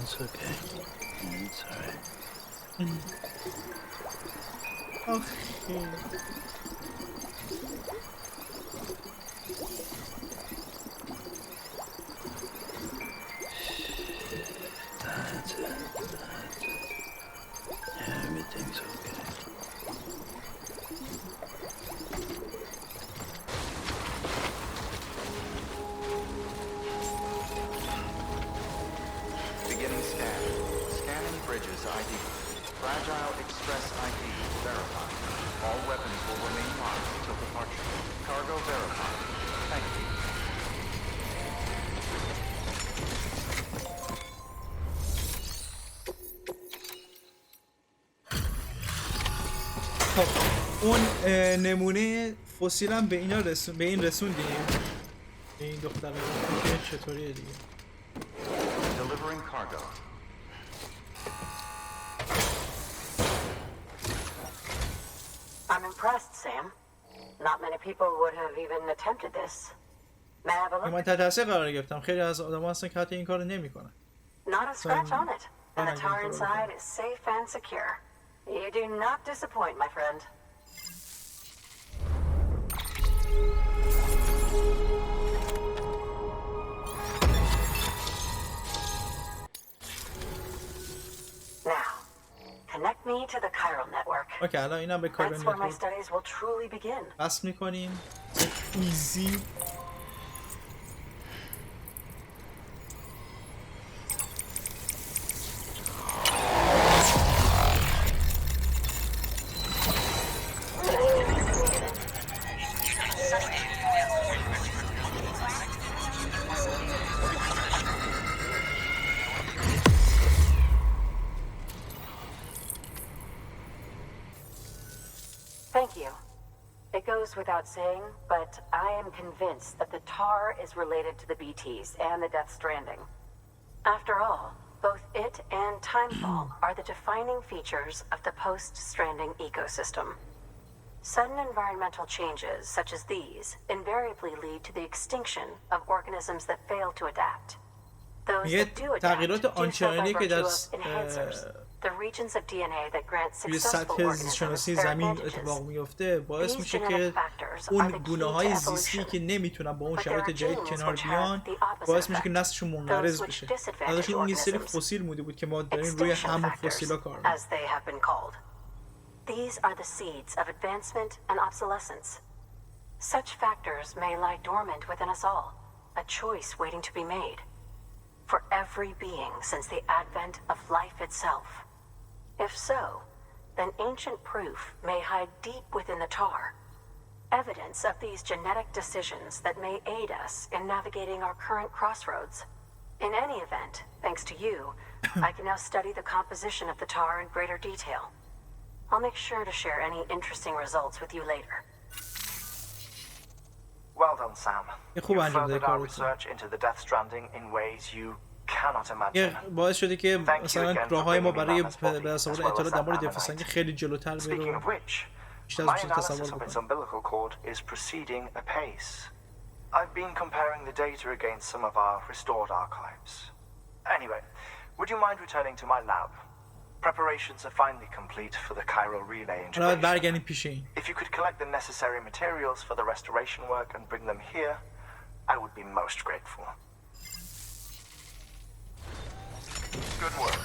It's okay. It's alright. Okay. That's it. Yeah, everything's okay. Beginning scan. Scanning bridges ID. Fragile Express ID verified. All weapons will remain locked until departure. Cargo verified. Thank you. خب اون نمونه فسیل هم به اینا به این رسوندیم، به این دختره. که چطوریه دیگه. Delivering cargo. I'm impressed, Sam. Not many people would have even attempted this. May I have a look? من تحت تاثیر قرار گرفتم. خیلی از آدم‌ها هستن که حتی این کارو نمی‌کنن. Not a scratch on it. And the tar inside is safe and secure. You do not disappoint, my friend. اوکی الان اینم به کار That's where my نتورک studies will truly begin. بس میکنیم. ایزی. Thank you. It goes without saying, but I am convinced that the tar is related to the BTs and the Death Stranding. After all, both it and Timefall are the defining features of the post-Stranding ecosystem. Sudden environmental changes such as these invariably lead to the extinction of organisms that fail to adapt. Those میگه that do adapt تغییرات do so by آنچنانی که virtue در of enhancers, the regions of DNA that grant توی successful سطح زیست organisms شناسی their زمین advantages. اتفاق میفته باعث These میشه genetic که factors are اون the key گونه‌های to زیستی evolution. که نمیتونن با اون But there شرایط are جدید genes کنار which have بیان the opposite باعث میشه که effect. نسلشون منقرض Those which بشه. disadvantage ازشون اون یه سری organisms. فسیل مونده بود که ما داریم روی Extinction همون factors, فسیلا کار as they have been called. These are the seeds of advancement and obsolescence. Such factors may lie dormant within us all, a choice waiting to be made. For every being since the advent of life itself. If so, then ancient proof may hide deep within the tar. Evidence of these genetic decisions that may aid us in navigating our current crossroads. In any event, thanks to you, I can now study the composition of the tar in greater detail. I'll make sure to share any interesting results with you later. Well done, Sam. خوب You انجام دادی furthered our کارتون. research into the Death Stranding in ways you cannot یه imagine. باعث شده که Thank you مثلا again for راههای ما bringing برای me Mammoth's body, به as استفاده well as اطلاعات در that مورد ammonite. دفاعی خیلی جلوتر Speaking بره of which, بیشتر my از میتونه تصور analysis of its بکنه. umbilical cord is proceeding apace. I've been comparing the data against some of our restored archives. Anyway, would you mind returning to my lab? Preparations are finally complete for the chiral relay حالا باید integration. برگردیم پیش این. If you could collect the necessary materials for the restoration work and bring them here, I would be most grateful. Good work.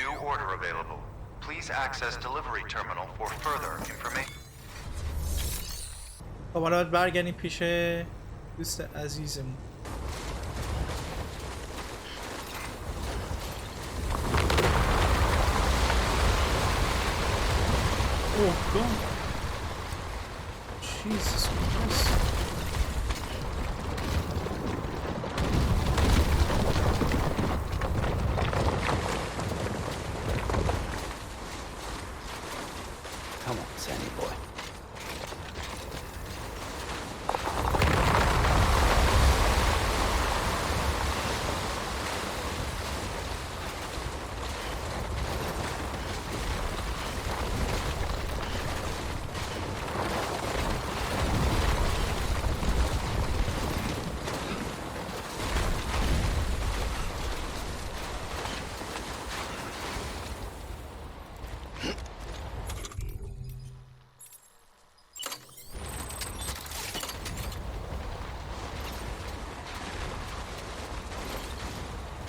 New order available. Please access delivery terminal for further information. خب حالا باید برگردیم پیش دوست عزیزمون. Oh God. Jesus Christ. Come on, Sandy boy.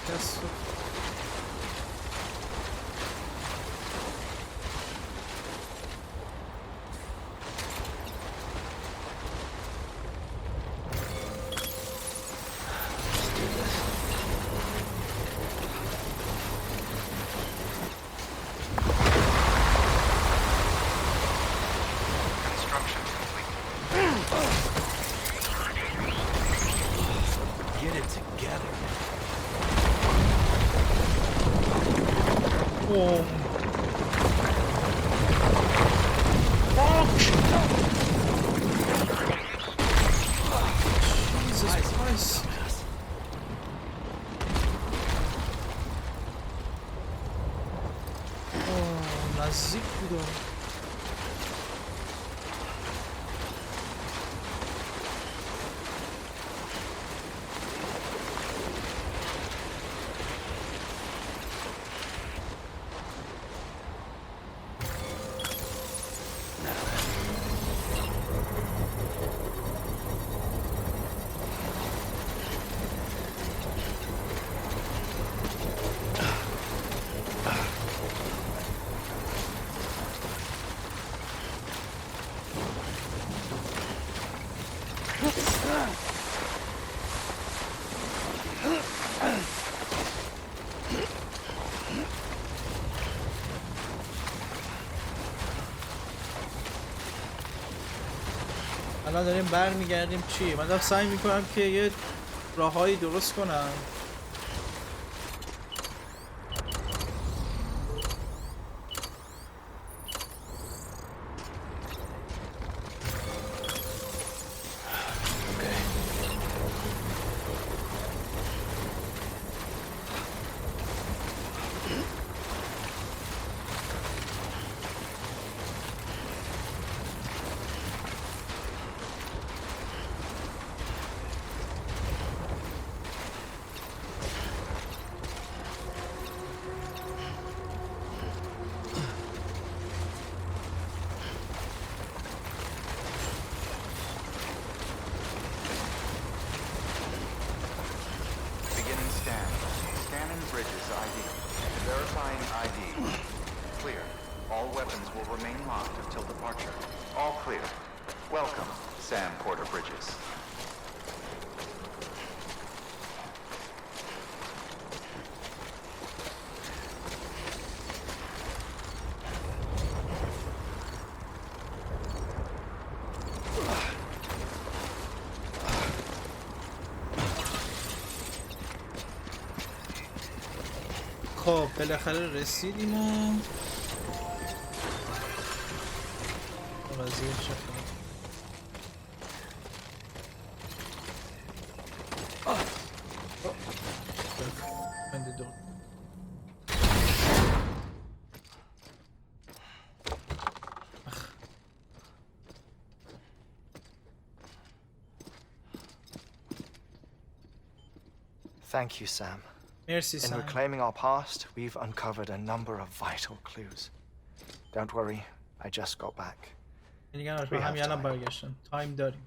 Yes. Construction complete. Get it together. Oh. Jesus Christ. نزدیک بودم. الان داریم برمیگردیم چی؟ من دارم سعی میکنم که یه راههایی درست کنم. خب بالاخره رسیدیم و وضعیت چطوره؟ Thank you, Sam. Merci, In Sam. reclaiming our past, we've uncovered a number of vital clues. Don't worry, I just got back. تایم داریم.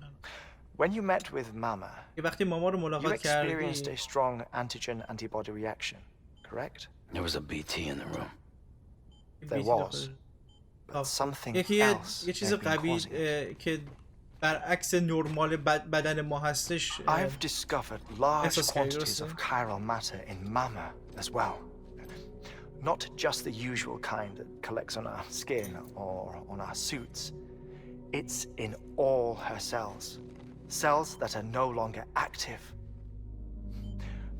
When you met with Mama, که وقتی ماما رو you ملاقات experienced کردی a strong antigen-antibody reaction, correct? There was a BT in the room. There was. But something یه else چیز may have been قوی causing it. که برعکس نرمال بدن ما هستش. I've discovered large احساس کردی، quantities درسته؟ of chiral matter in Mama as well. Not just the usual kind that collects on our skin or on our suits. It's in all her cells. Cells that are no longer active.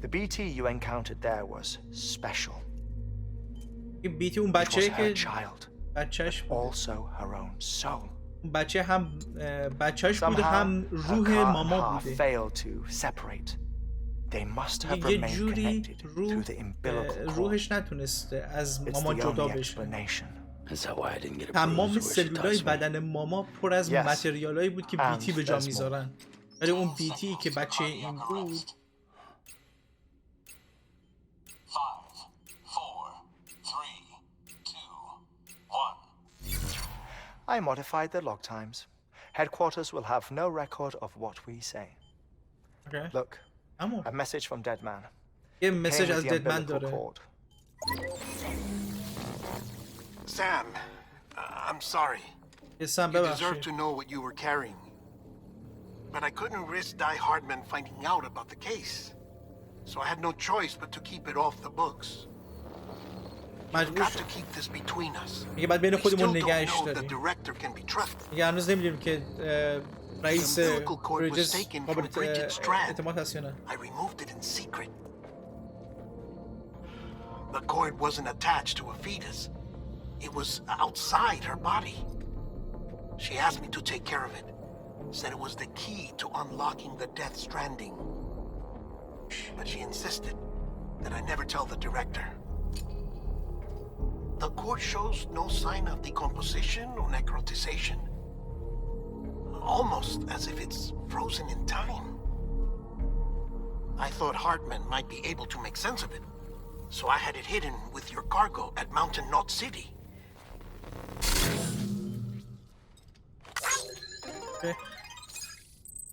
The BT you encountered there was special. BT اون It was بچه‌ای her که child. بچه‌ش Also her own soul. بچه هم بچه‌ش بوده Somehow, هم her روح car and ماما half بوده. failed to separate. They must have یه remained جوری connected through the umbilical cord. روحش نتونسته از It's ماما the جدا only بشه. explanation. Is that why I didn't get a bruise تمام where she سلولای touched me? بدن ماما پر از Yes. متریالایی بود که And بیتی به جا there's more. میذارن. ولی اون بیتی که بچه این بود 5, 4, 3, 2, 1. I modified the log times. Headquarters will have no record of what we say. Okay. Look, اما a message from Dead Man. یه Came مسیج with از the ددمن umbilical داره. cord. Sam, I'm sorry. یه سم You deserve ببخشید. to know what you were carrying. But I couldn't risk Die Hardman finding out about the case. So I had no choice but to keep it off the books. مجبور Got شد. to keep this between us. میگه بعد بین We still خودمون don't نگهش know the داریم. director can be trusted. میگه هنوز نمیدونیم که رئیس The umbilical cord was بریجز taken from قابل Bridget's strand. اعتماد هست یا نه. I removed it in secret. The cord wasn't attached to a fetus. It was outside her body. She asked me to take care of it. Said it was the key to unlocking the Death Stranding. But she insisted that I never tell the director. The cord shows no sign of decomposition or necrotization. Almost as if it's frozen in time. I thought Hartman might be able to make sense of it. So I had it hidden with your cargo at Mountain Knot City.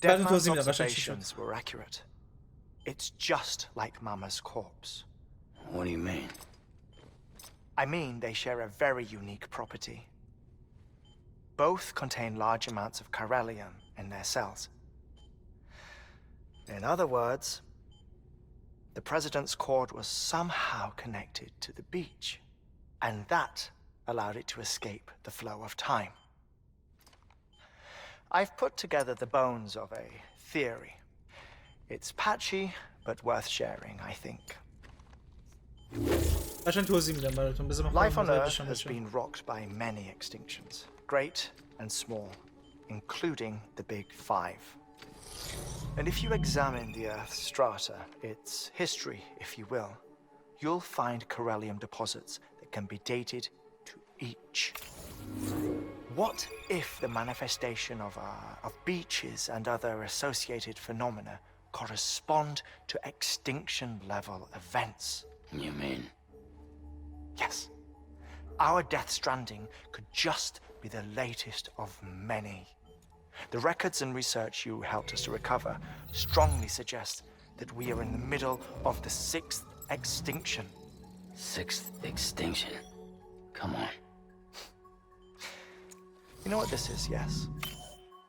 Dead بعد Man's توضیح میدم قشنگ چی شد. observations were accurate. It's just like Mama's corpse. What do you mean? I mean, they share a very unique property. Both contain large amounts of chiralium in their cells. In other words, the president's cord was somehow connected to the beach, and that allowed it to escape the flow of time. I've put together the bones of a theory. It's patchy, but worth sharing, I think. عشان توضیح میدم براتون. بذار من Life خودم on Earth متوجه has بشم. been rocked by many extinctions, great and small, including the big five. And if you examine the Earth's strata, its history, if you will, you'll find corellium deposits that can be dated to each. What if the manifestation of beaches and other associated phenomena correspond to extinction-level events? You mean? Yes. Our Death Stranding could just be the latest of many. The records and research you helped us to recover strongly suggest that we are in the middle of the 6th extinction. 6th extinction? Come on. You know what this is, yes?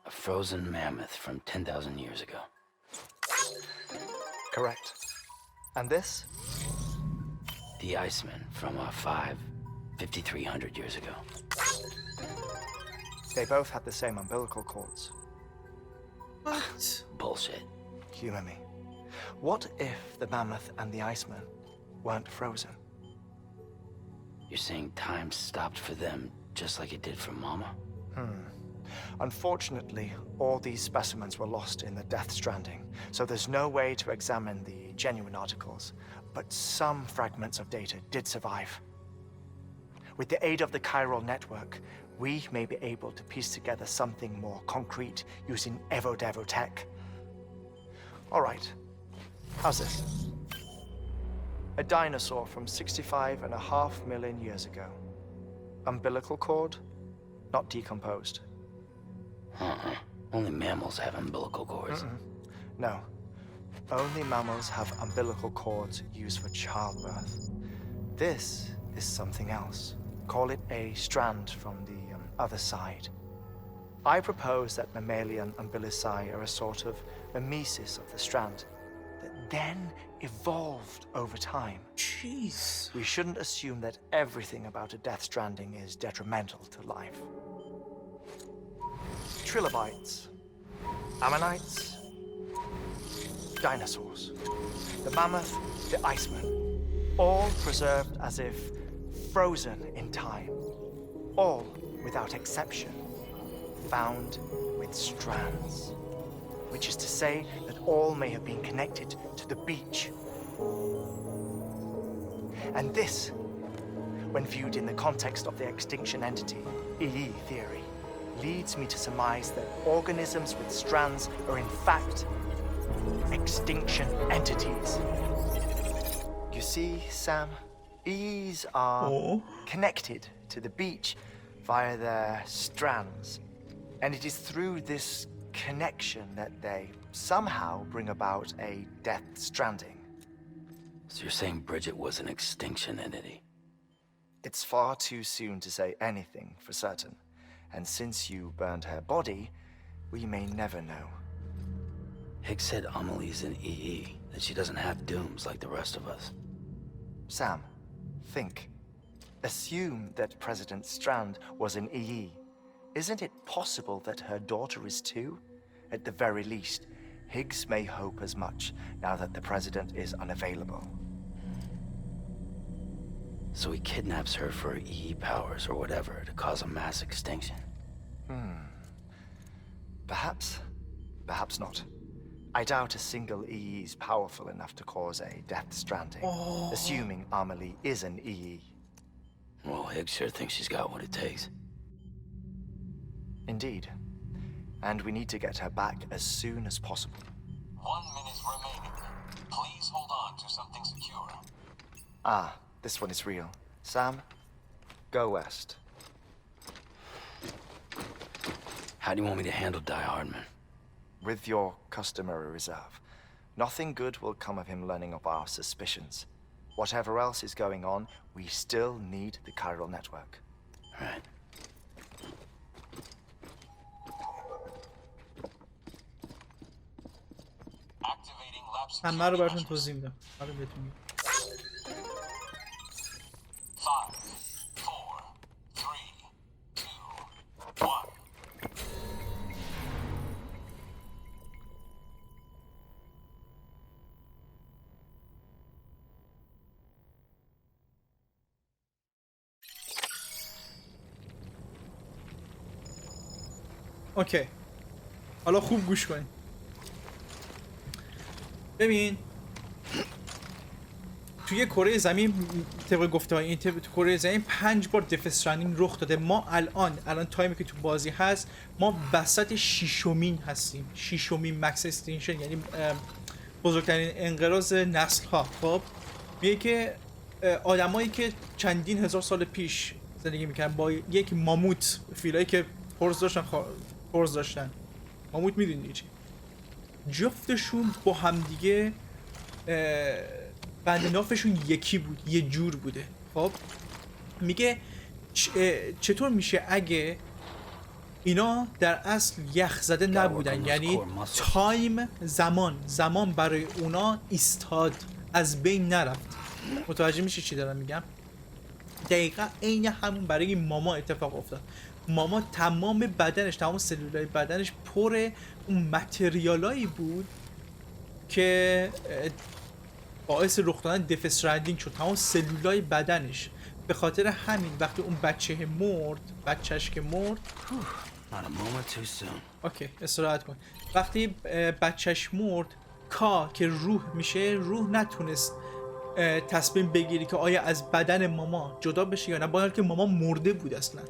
A frozen mammoth from 10,000 years ago. Correct. And this? The Iceman from 5,300 years ago. They both had the same umbilical cords. What? Bullshit. Humor me. What if the mammoth and the Iceman weren't frozen? You're saying time stopped for them just like it did for Mama? Unfortunately, all these specimens were lost in the Death Stranding, so there's no way to examine the genuine articles, but some fragments of data did survive. With the aid of the chiral network, we may be able to piece together something more concrete using Evo-Devo tech. All right, how's this? A dinosaur from 65.5 million years ago. Umbilical cord, not decomposed. Only mammals have umbilical cords. No. Only mammals have umbilical cords used for childbirth. This is something else. Call it a strand from the other side. I propose that mammalian umbilici are a sort of mimesis of the strand that then evolved over time. Jeez. We shouldn't assume that everything about a Death Stranding is detrimental to life. Trilobites, ammonites, dinosaurs, the mammoth, the Iceman, all preserved as if frozen in time, all without exception, found with strands, which is to say that all may have been connected to the beach. And this, when viewed in the context of the extinction entity, EE theory, leads me to surmise that organisms with strands are in fact extinction entities. You see, Sam, EEs are connected to the beach via their strands, and it is through this connection that they somehow bring about a Death Stranding. So you're saying Bridget was an extinction entity? It's far too soon to say anything for certain. And since you burned her body, we may never know. Higgs said Amelie's an EE, that she doesn't have dooms like the rest of us. Sam, think. Assume that President Strand was an EE. Isn't it possible that her daughter is too? At the very least, Higgs may hope as much now that the President is unavailable. So he kidnaps her for EE powers or whatever to cause a mass extinction. Perhaps. Perhaps not. I doubt a single EE is powerful enough to cause a Death Stranding, assuming Amelie is an EE. Well, Higgs sure thinks she's got what it takes. Indeed. And we need to get her back as soon as possible. 1 minute remaining. Please hold on to something secure. Ah, this one is real. Sam, go west. How do you want me to handle Die Hardman? With your customary reserve. Nothing good will come of him learning of our suspicions. Whatever else is going on, we still need the chiral network. Right. Activating lab همه رو security براتون measures. توضیح میدم. حالا بهتون میگم. 5, 4, 3, 2, 1. اوکی. حالا خوب گوش کنید. ببین توی کره زمین طبق گفته‌های این تو کره زمین 5 بار دف استرندینگ رخ داده. ما الان تایمی که تو بازی هست ما وسط شیشمین هستیم. شیشمین مکس استینشن، یعنی بزرگترین انقراض نسل ها. خب میگه که آدمایی که چندین هزار سال پیش زندگی میکردن با یک ماموت، فیلایی که پرز داشتن ماموت، میدونی چی، جفتشون با همدیگه بند نافشون یکی بود، یه جور بوده. خب میگه چطور میشه اگه اینا در اصل یخ زده نبودن، یعنی تایم زمان برای اونا ایستاد، از بین نرفت. متوجه میشه چی دارم میگم؟ دقیقا عین همون برای ماما اتفاق افتاد. ماما تمام بدنش، تمام سلولای بدنش پر اون متریالایی بود که باعث رخ دادن دف استرندینگ شد. تمام سلولای بدنش. به خاطر همین وقتی اون بچهش که مرد اوکی استراحت کن. وقتی بچهش مرد، که روح میشه، روح نتونست تصمیم بگیری که آیا از بدن ماما جدا بشه یا نه، با اینکه ماما مرده بود اصلا.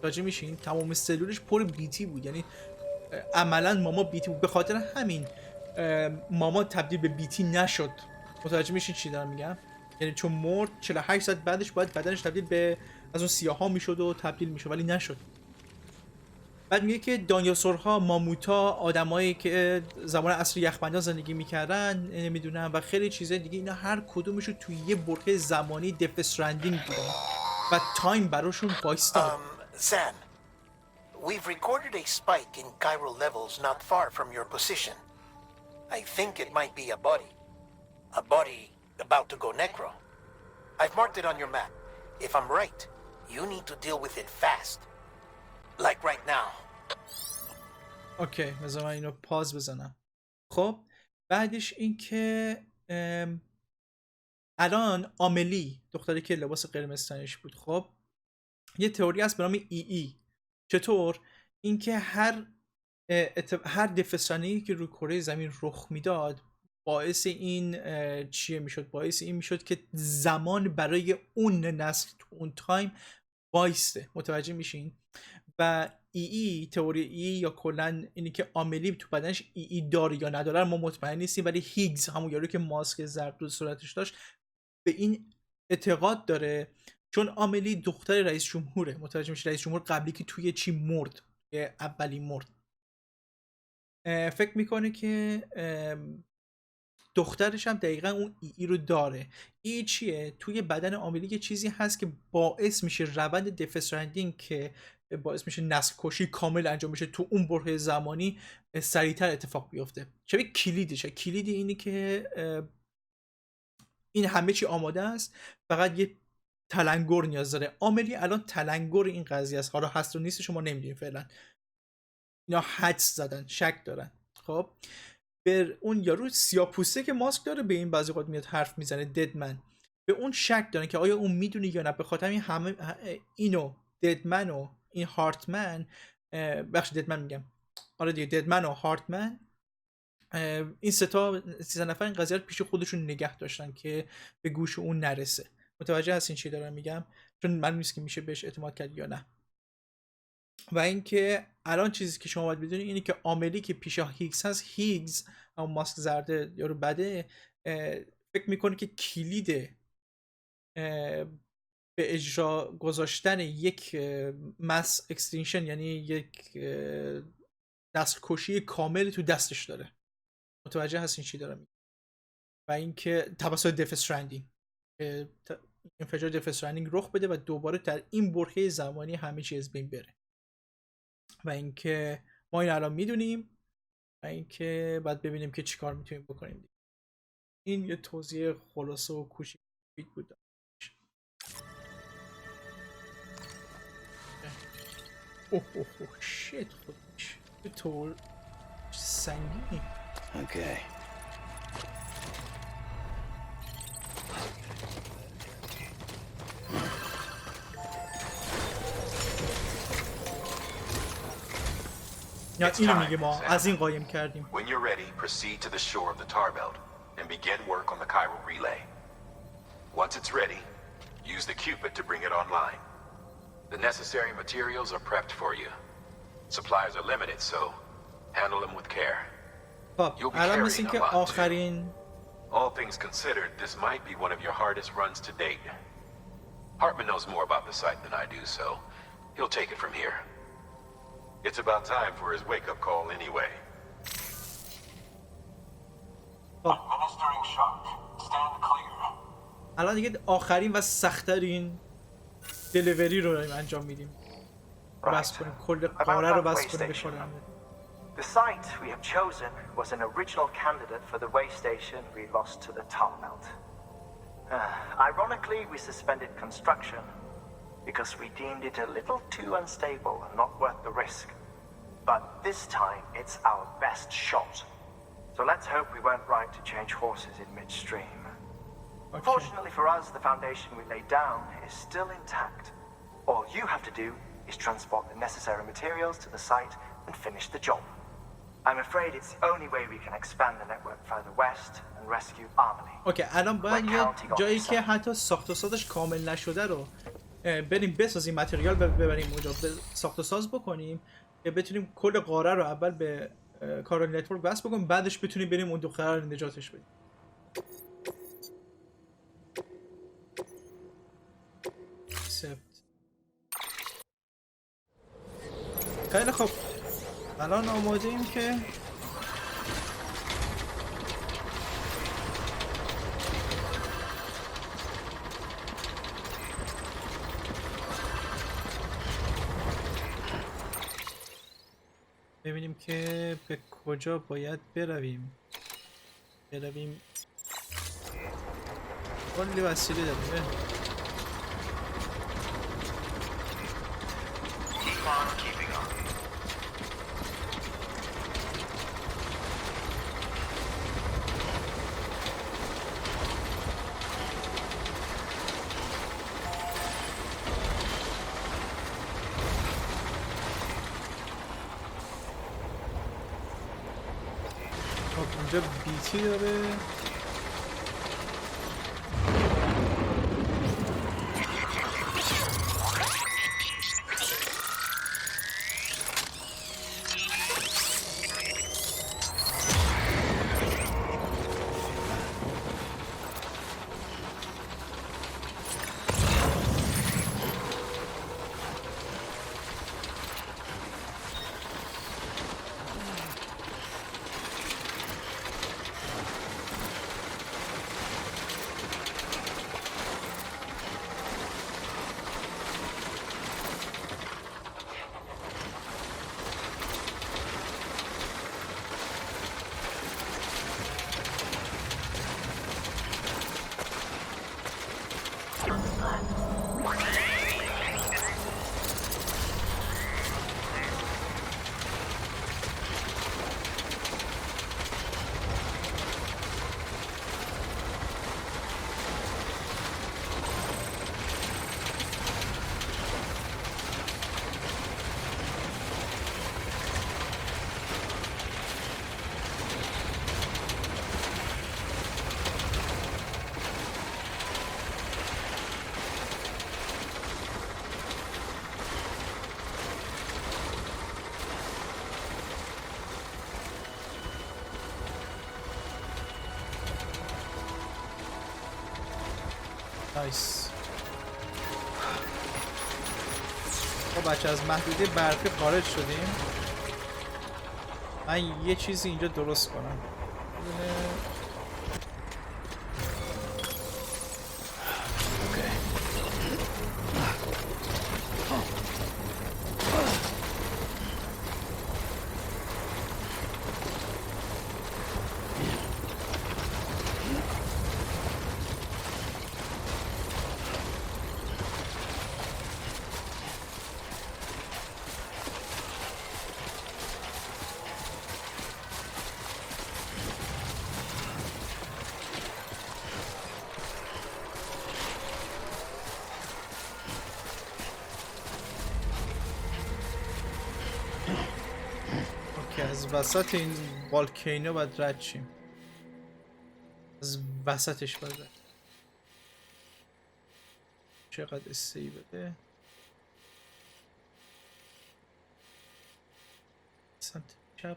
راجع میشین تمام سلولش پر بیتی بود، یعنی عملا ماما بیتی بود. به خاطر همین ماما تبدیل به بیتی نشد. متوجه میشین چی دارم میگم؟ یعنی چون مرد 48 ساعت بعدش باید بدنش تبدیل به از اون سیاها میشد و تبدیل میشد، ولی نشد. بعد میگه که دایناسورها، ماموتا، آدمایی که زمان عصر یخبندان زندگی میکردن، نمیدونم، و خیلی چیزای دیگه، اینا هر کدومشون توی یه برهه زمانی دف استرندینگ بودن و تایم براشون وایستاد. Sam, we've recorded a spike in chiral levels not far from your position. I think it might be a body. A body about to go necro. I've marked it on your map. If I'm right, you need to deal with it fast. Like right now. اوکی، بذار من اینو پاز بزنم. خب بعدش این که الان آملی، دختری که لباس قرمز تنش بود، خب یه تئوری هست به نام ای. چطور؟ اینکه هر دف استرندینگی که روی کره زمین رخ میداد باعث این باعث این میشد که زمان برای اون نسل تو اون تایم وایسته. متوجه میشین؟ و تئوری یا کلا اینی که آملی تو بدنش داره یا نداره ما مطمئن نیستیم، ولی هیگز، همون یارو که ماسک زرد رو صورتش داشت، به این اعتقاد داره چون آملی دختر رئیس جمهوره. متوجه میشه؟ رئیس جمهور قبلی که توی چی مرد، اولی مرد، فکر میکنه که دخترش هم دقیقا اون رو داره. چیه؟ توی بدن آملی یه چیزی هست که باعث میشه روند دف استرندینگ که باعث میشه نسل کشی کامل انجام بشه تو اون برهه زمانی سریعتر اتفاق بیفته. شبیه کلیدشه. کلید اینی که این همه چی آماده است، فقط یه تلنگر نیاز داره. آملی الان تلنگر این قضیه است. حالا هست و نیست شما نمیدونیم فعلا. اینا حدس زدن، شک دارن. خب به اون یارو سیاپوسته که ماسک داره، به این بعضی وقت میاد حرف میزنه، ددمن، به اون شک دارن که آیا اون میدونه یا نه. به خاطر این همه اینو ددمن و این هارتمن، ددمن میگم، آره دیگه، ددمن و هارتمن، این سه نفر این قضیه رو پیش خودشون نگه داشتن که به گوش اون نرسه. متوجه هستین چی دارم میگم؟ چون من نیست که میشه بهش اعتماد کرد یا نه. و اینکه الان چیزی که شما باید بدونید اینه که عاملی که پیش هیگز هست، هیگز اون ماسک زرده یارو بده، فکر میکنه که کلید به اجرا گذاشتن یک مس اکستینشن، یعنی یک نسل کشی کامل تو دستش داره. متوجه هستین چی دارم میگم؟ و اینکه توسط دف استرندینگ انفجار دف استرندینگ رخ بده و دوباره در این برهه زمانی همه چیز بین بره. و اینکه ما این الان میدونیم اینکه بعد ببینیم که چیکار میتونیم بکنیم. این یه توضیح خلاصه و کوچیک بود. اوه شیت خودش به طور سنگینی. Okay. یا اینو میگه ما از این قایم کردیم. When you're ready, proceed to the shore of the tar belt and begin work on the chiral relay. Once it's ready, use the Cupid to bring it online. The necessary materials are prepped for you. Supplies are limited, so handle them with care. خب الان مثل اینکه آخرین All things considered, this might be one of your hardest runs to date. Hartman knows more about the site than I do, so he'll take it from here. It's about time for his wake-up call anyway. Administering shock. Stand clear. الان دیگه آخرین و سخت‌ترین دلیوری رو داریم انجام میدیم. بس کنیم کل قاره رو بس کنیم به کارم. The site we have chosen was an original candidate for the way station we lost to the tar belt. Ironically, we suspended construction because we deemed it a little too unstable and not worth the risk. But this time, it's our best shot. So let's hope we weren't right to change horses in midstream. Okay. Fortunately for us, the foundation we laid down is still intact. All you have to do is transport the necessary materials to the site and finish the job. I'm afraid it's the only way we can expand the network further west and rescue Harmony. اوکی الان باید یه جایی که حتی ساخت و سازش کامل نشده رو بریم بسازیم، متریال ببریم اونجا ساخت و ساز بکنیم که بتونیم کل قاره رو اول به کارل نتورک بس بکنیم، بعدش بتونیم بریم اون دختره رو نجاتش بدیم. خیلی خوب الان آماده ایم که ببینیم که به کجا باید برویم. کلی وسیله داریم. اینجا بیتی داره. نایس. خب بچه از محدوده برقی خارج شدیم. من یه چیزی اینجا درست کنم. از وسط این والکینو باید رد شیم. از وسطش باید رد. چقدر استیی بده سمت چپ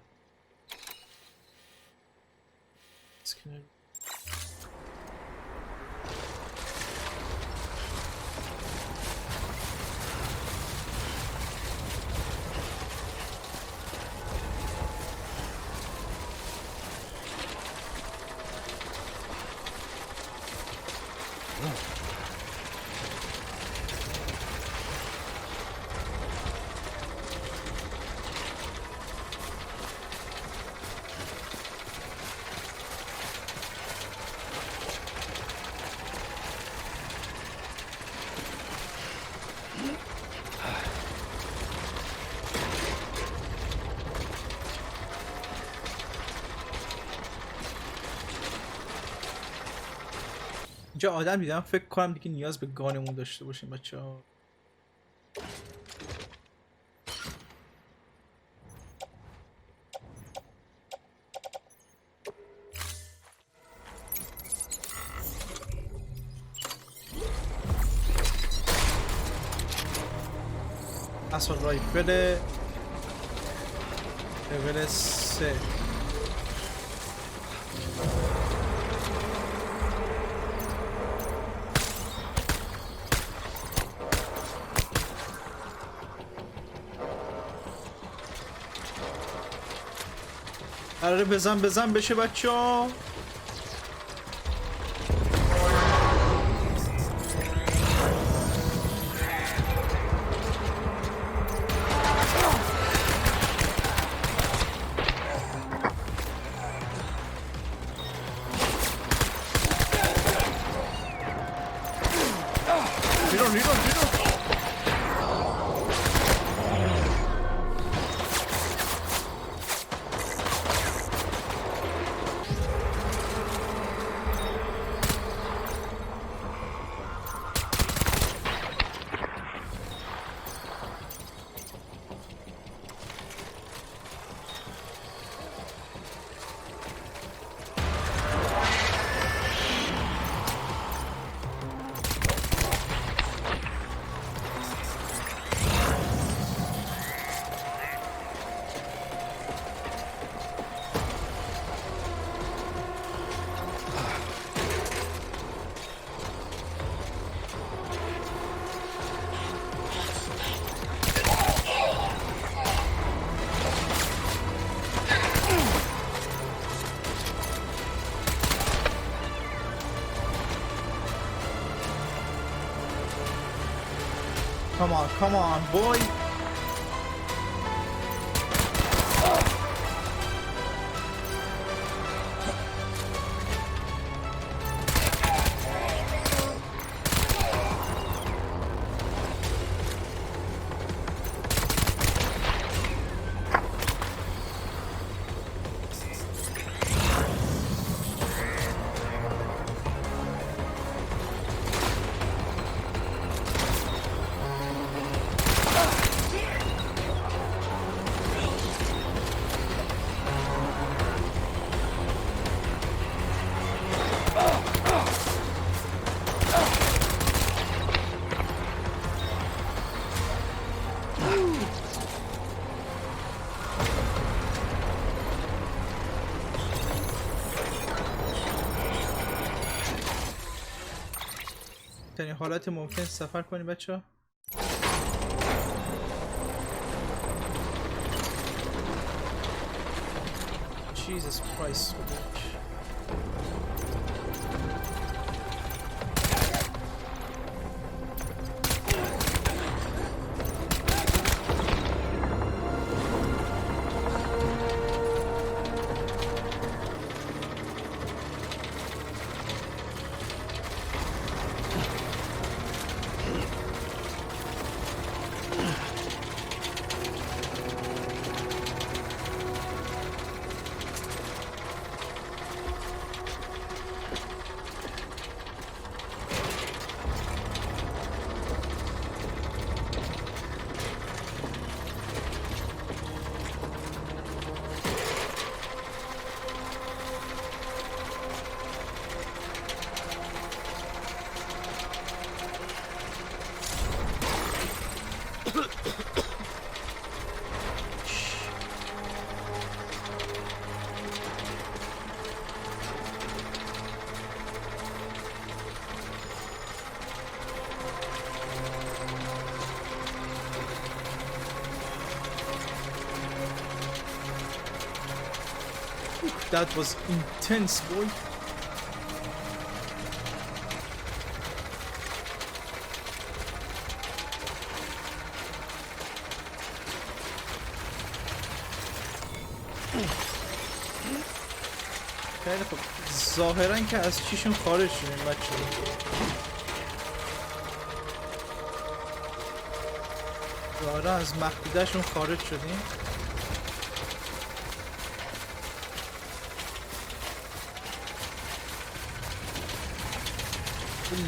اسکنر. اینجا آدم دیدم فکر کنم دیگه نیاز به گانمون داشته باشیم بچه‌ها. اصلا رایفل لول 3 قراره بزن بشه بچه‌ها. Come on, boy. ترین حالت ممکن سفر کنیم بچه‌ها. Jesus Christ. That was intense, boy. خیلی خوب. ظاهرا که از چیشون خارج شدیم بچه. ظاهرا از محدودشون خارج شدیم.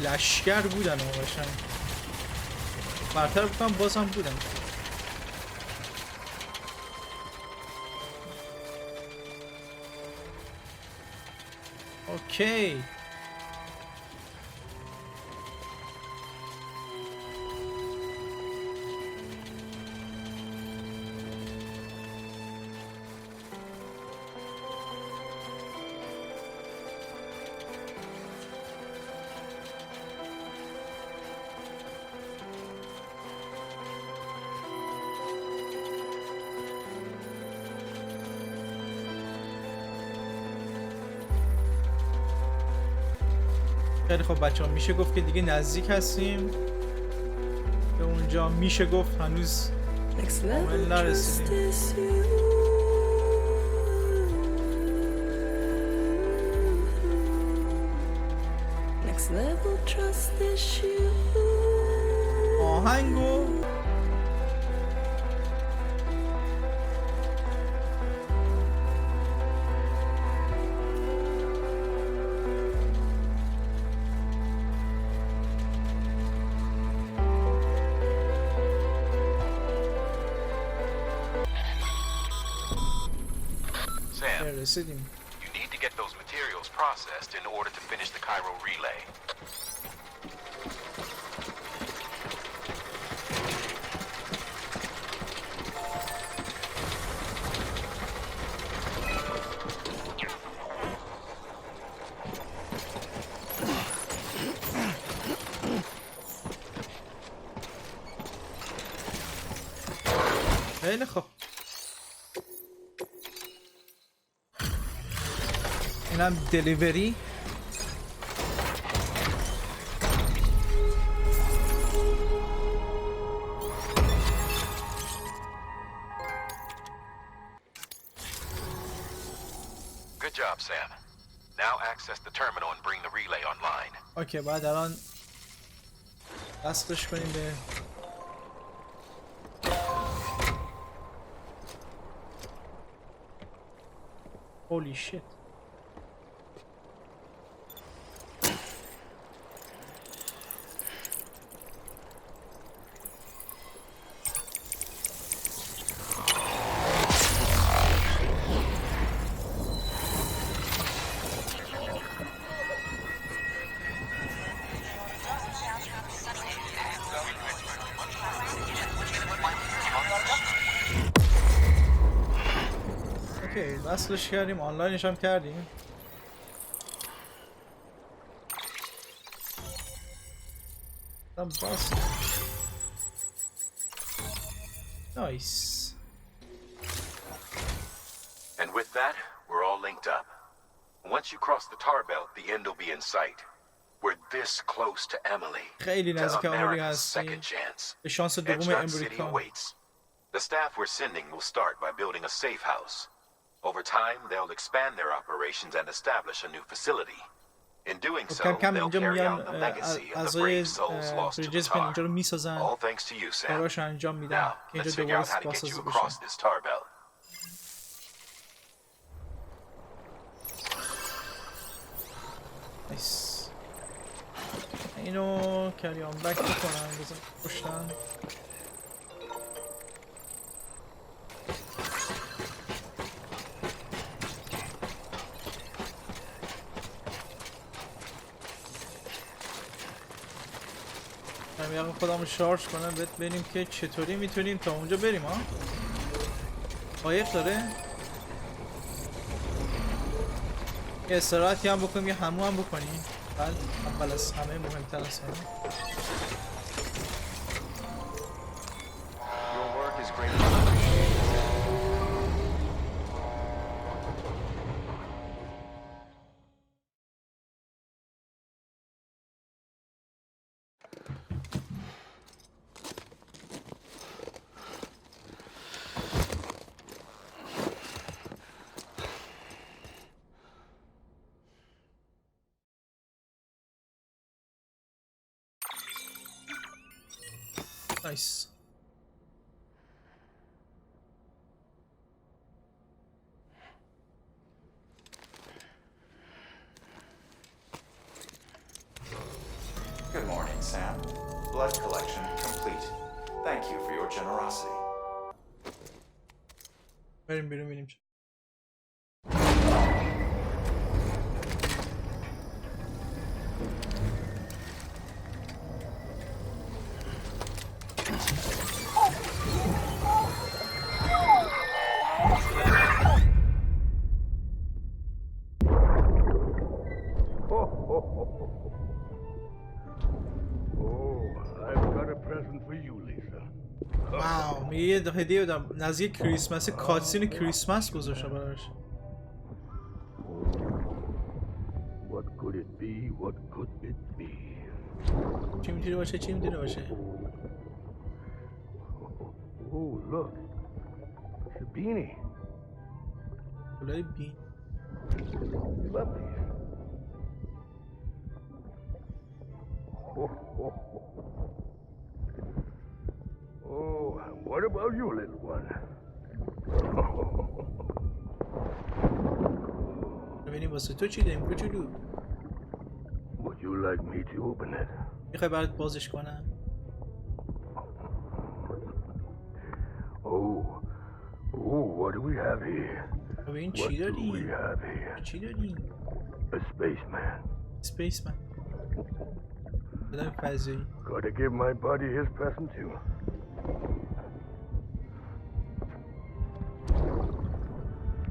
لشکر بودن اون باشن. برتر بکنم بازم بودن. اوکی. خیلی خب بچه ها، میشه گفت که دیگه نزدیک هستیم به اونجا. میشه گفت هنوز کامل نرسیدیم. آهنگو رسیدیم. You need to get those materials processed in order to finish the Cairo relay. خیلی خوب. اینم دلیوری. Good job, Sam. Now access the terminal and bring the relay online. اوکی، بعد الان دستش کنیم به holy shit. اوکی، وصلش کردیم، آنلاینش هم کردیم. باز نایس. And with that, we're all linked up. Once you cross the tar belt, the end will be in sight. We're this close to Emily. خیلی نزدیک امیلی America's هستیم. second chance. به شانس دوم Edgewood City امریکا. awaits. The staff we're sending will start by building a safe house. Over time, they'll expand their operations and establish a new facility. In doing so, کم کم they'll اینجا carry میان out the legacy of the اعضای brave souls lost to the بریجز tar. اینجا رو میسازن، All thanks to you, Sam. کاراش انجام میدن Now, که let's اینجا figure دوباره out how to get بازسازی you across بشن. this tar belt. نایس. اینو کریان بک بکنم بزن پشتم. همین خودمو شارژ کنم ببینیم که چطوری میتونیم تا اونجا بریم. ها قایق داره. یه استراحتی هم بکنیم، یه همو هم بکنیم. بعد اول از همه مهمتر از همه Your work is greatly appreciated. نایس. Good morning, Sam. Blood collection complete. Thank you for your generosity. بریم بیرون ببینیم چه. واو، میگه یه هدیه دادم نزدیک کریسمس، کاتسین کریسمس گذاشتم براش. What could it be? What could it be? چی میتونه باشه؟ چی میتونه باشه؟ Oh, look. It's a beanie. کلاه بین. Love these. Oh, what about you, little one? ببینیم واسه تو چی داریم کوچولو؟ Would you like me to open it? میخوای برات بازش کنم؟ Oh, what do we have here? ببین What چی do داریم؟ we have here? چی داریم؟ A spaceman. سپیسمن. بدم فضایی. Gotta give my buddy his present too.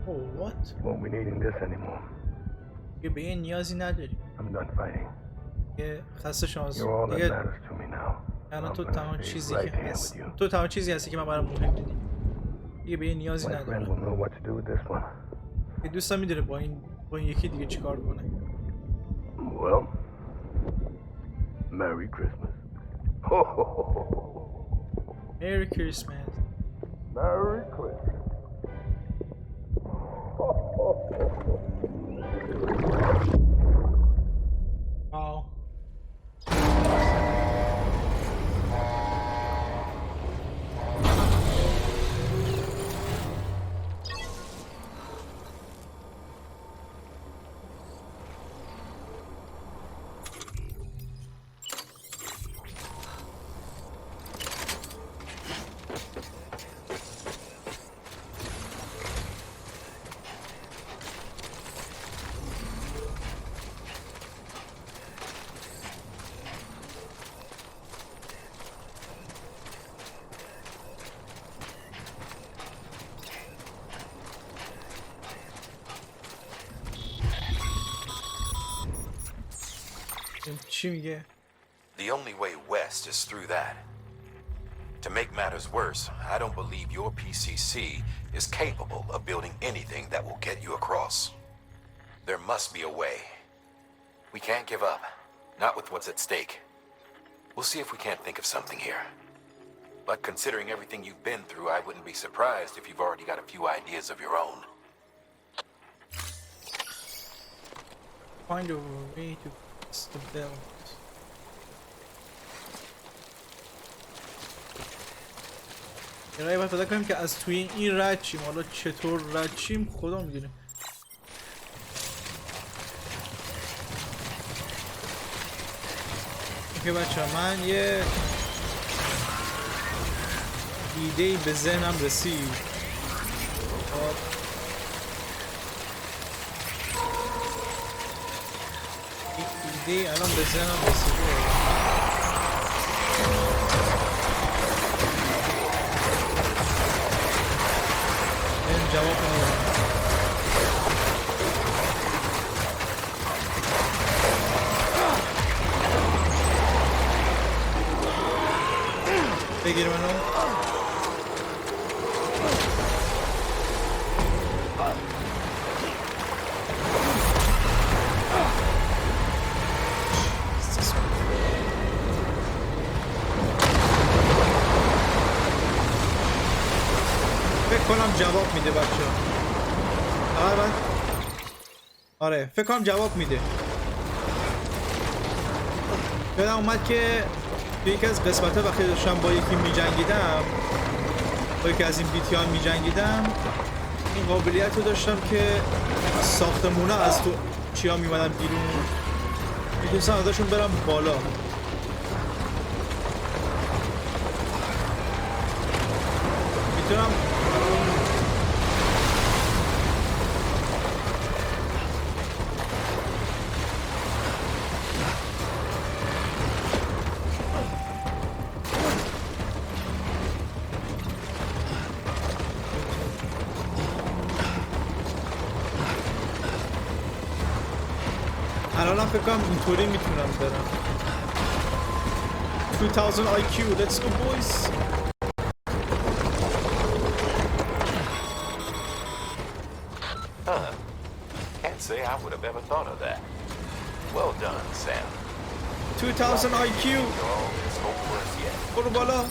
Oh, what? Won't be needing this anymore. دیگه به این نیازی نداری. I'm done fighting. دیگه خسته شانس. You're all that دیگه matters to me now. الان I'm تو gonna تمام stay چیزی right که here هست. with you. تو تمام چیزی هستی که من برام مهم دیدی. دیگه به این نیازی My friend ندارم. will know what to do with this one. یه دوستم میدونه با این یکی دیگه چیکار کنه. Well, Merry Christmas. Ho ho ho ho. Merry Christmas. Merry Christmas. واو. چی میگه؟ The only way west is through that. To make matters worse, I don't believe your PCC is capable of building anything that will get you across. There must be a way. We can't give up, not with what's at stake. We'll see if we can't think of something here. But considering everything you've been through, I wouldn't be surprised if you've already got a few ideas of your own. Find a way to fix the belt. یه رای باید پیدا کنیم که از توی این رد چیم. حالا چطور رد چیم خدا میدونه. اوکی بچه من یه ایده‌ای به ذهنم رسید. ایده الان به ذهنم رسیده. جواب ندارم. بگیر منو. فکر کنم جواب میده بچه. آره فکر کنم جواب میده. یادم اومد که یکی از قسمت‌ها وقتی داشتم با یکی می‌جنگیدم، با یکی از این بیتیان می‌جنگیدم، این قابلیت رو داشتم که ساختمونا از تو چیا می‌اومدن بیرون، می‌تونستم ازشون برم بالا. میتونم الانم فکر کنم اینطوری میتونم برم. 2000 IQ, let's go boys. Can't say I would have ever thought of that. Well done, Sam. 2000 IQ. It's hopeless yet. برو بالا.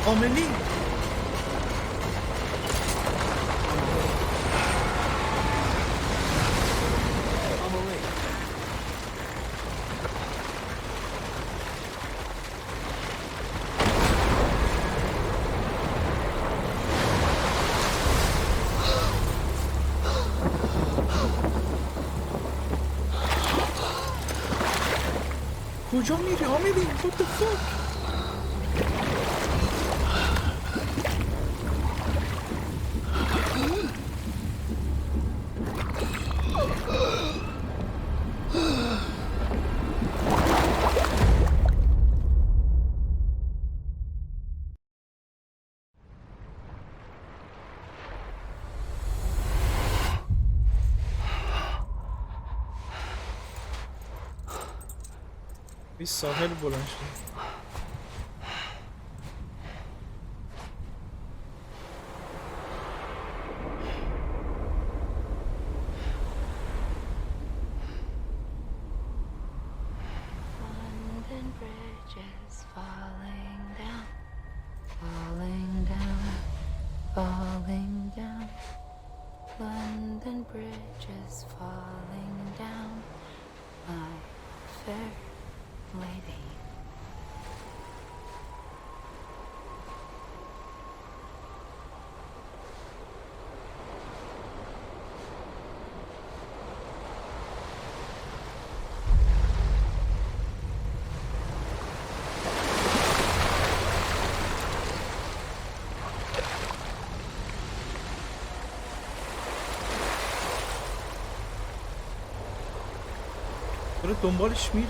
عاملی کجا میری عاملی؟ What the fuck؟ این ساحل بلند شد. داره دنبالش میره.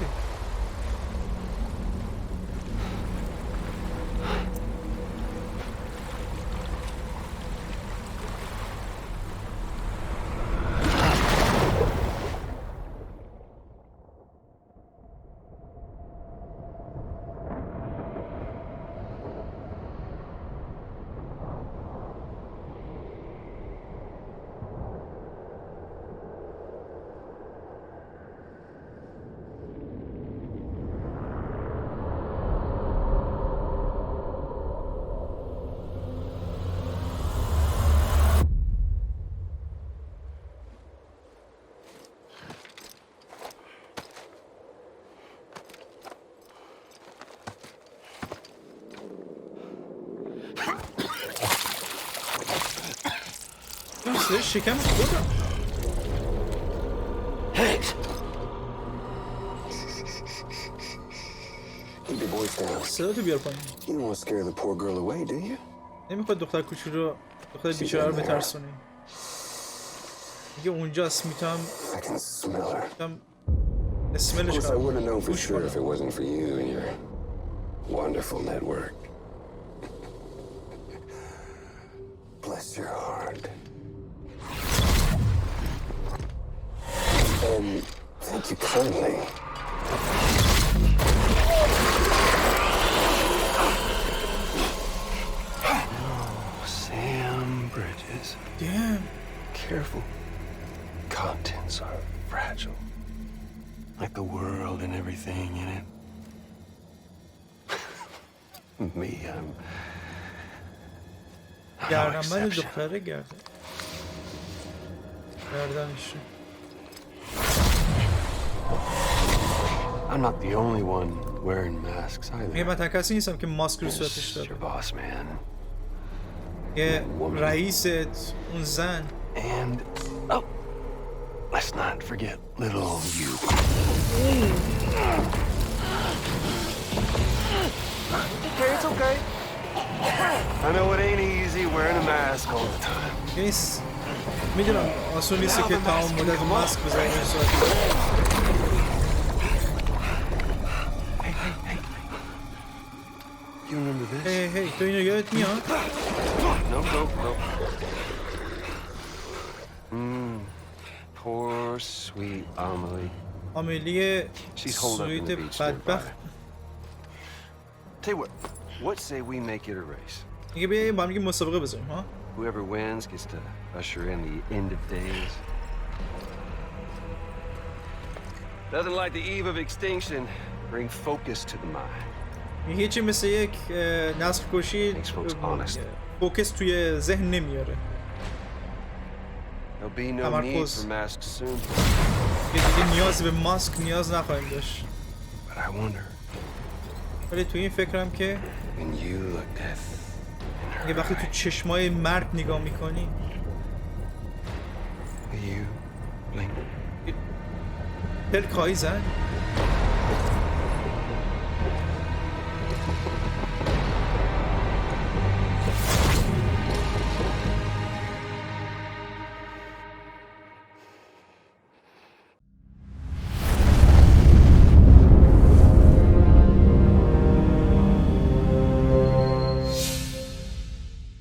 شکم خودم. صدا تو بیار پایین. نمیخواد دختر کوچولو رو، دختر بیچاره رو بترسونی. میگه اونجاست، میتونم اسملش کنم، گوش کنم. Bless your heart. And thank you kindly. Oh, Sam Bridges. Damn. Careful. Contents are fragile. Like the world and everything in it. Me, I'm گردنبند دختره گردنش. I'm not the only one wearing masks either. میگه من تنها کسی نیستم که ماسک رو صورتش داره. یه رئیست، اون زن. And oh, let's not forget little you. Okay, it's okay. I know it ain't easy wearing a mask all the time. Yes. میدونم آسون نیستی که تمام مدت ماسک بزنی به صورت. You remember this? Hey, تو اینو یادت میاد؟ No. Poor sweet Amelie. آملی سویت بدبخت. Tell you what say we make it a race? میگه بیا با هم دیگه مسابقه بزنیم ها. Whoever wins gets to usher in the end of days. Doesn't like the eve of extinction bring focus to the mind. هیچی مثل یک نسل کشی فوکس توی ذهن نمیاره. There'll be no need for masks soon. دیگه نیاز به ماسک نیاز نخواهیم داشت. But I wonder. ولی توی این فکرم که When you look death. اگه وقتی تو چشمای مرگ نگاه میکنی You blink. پلک خواهی زد؟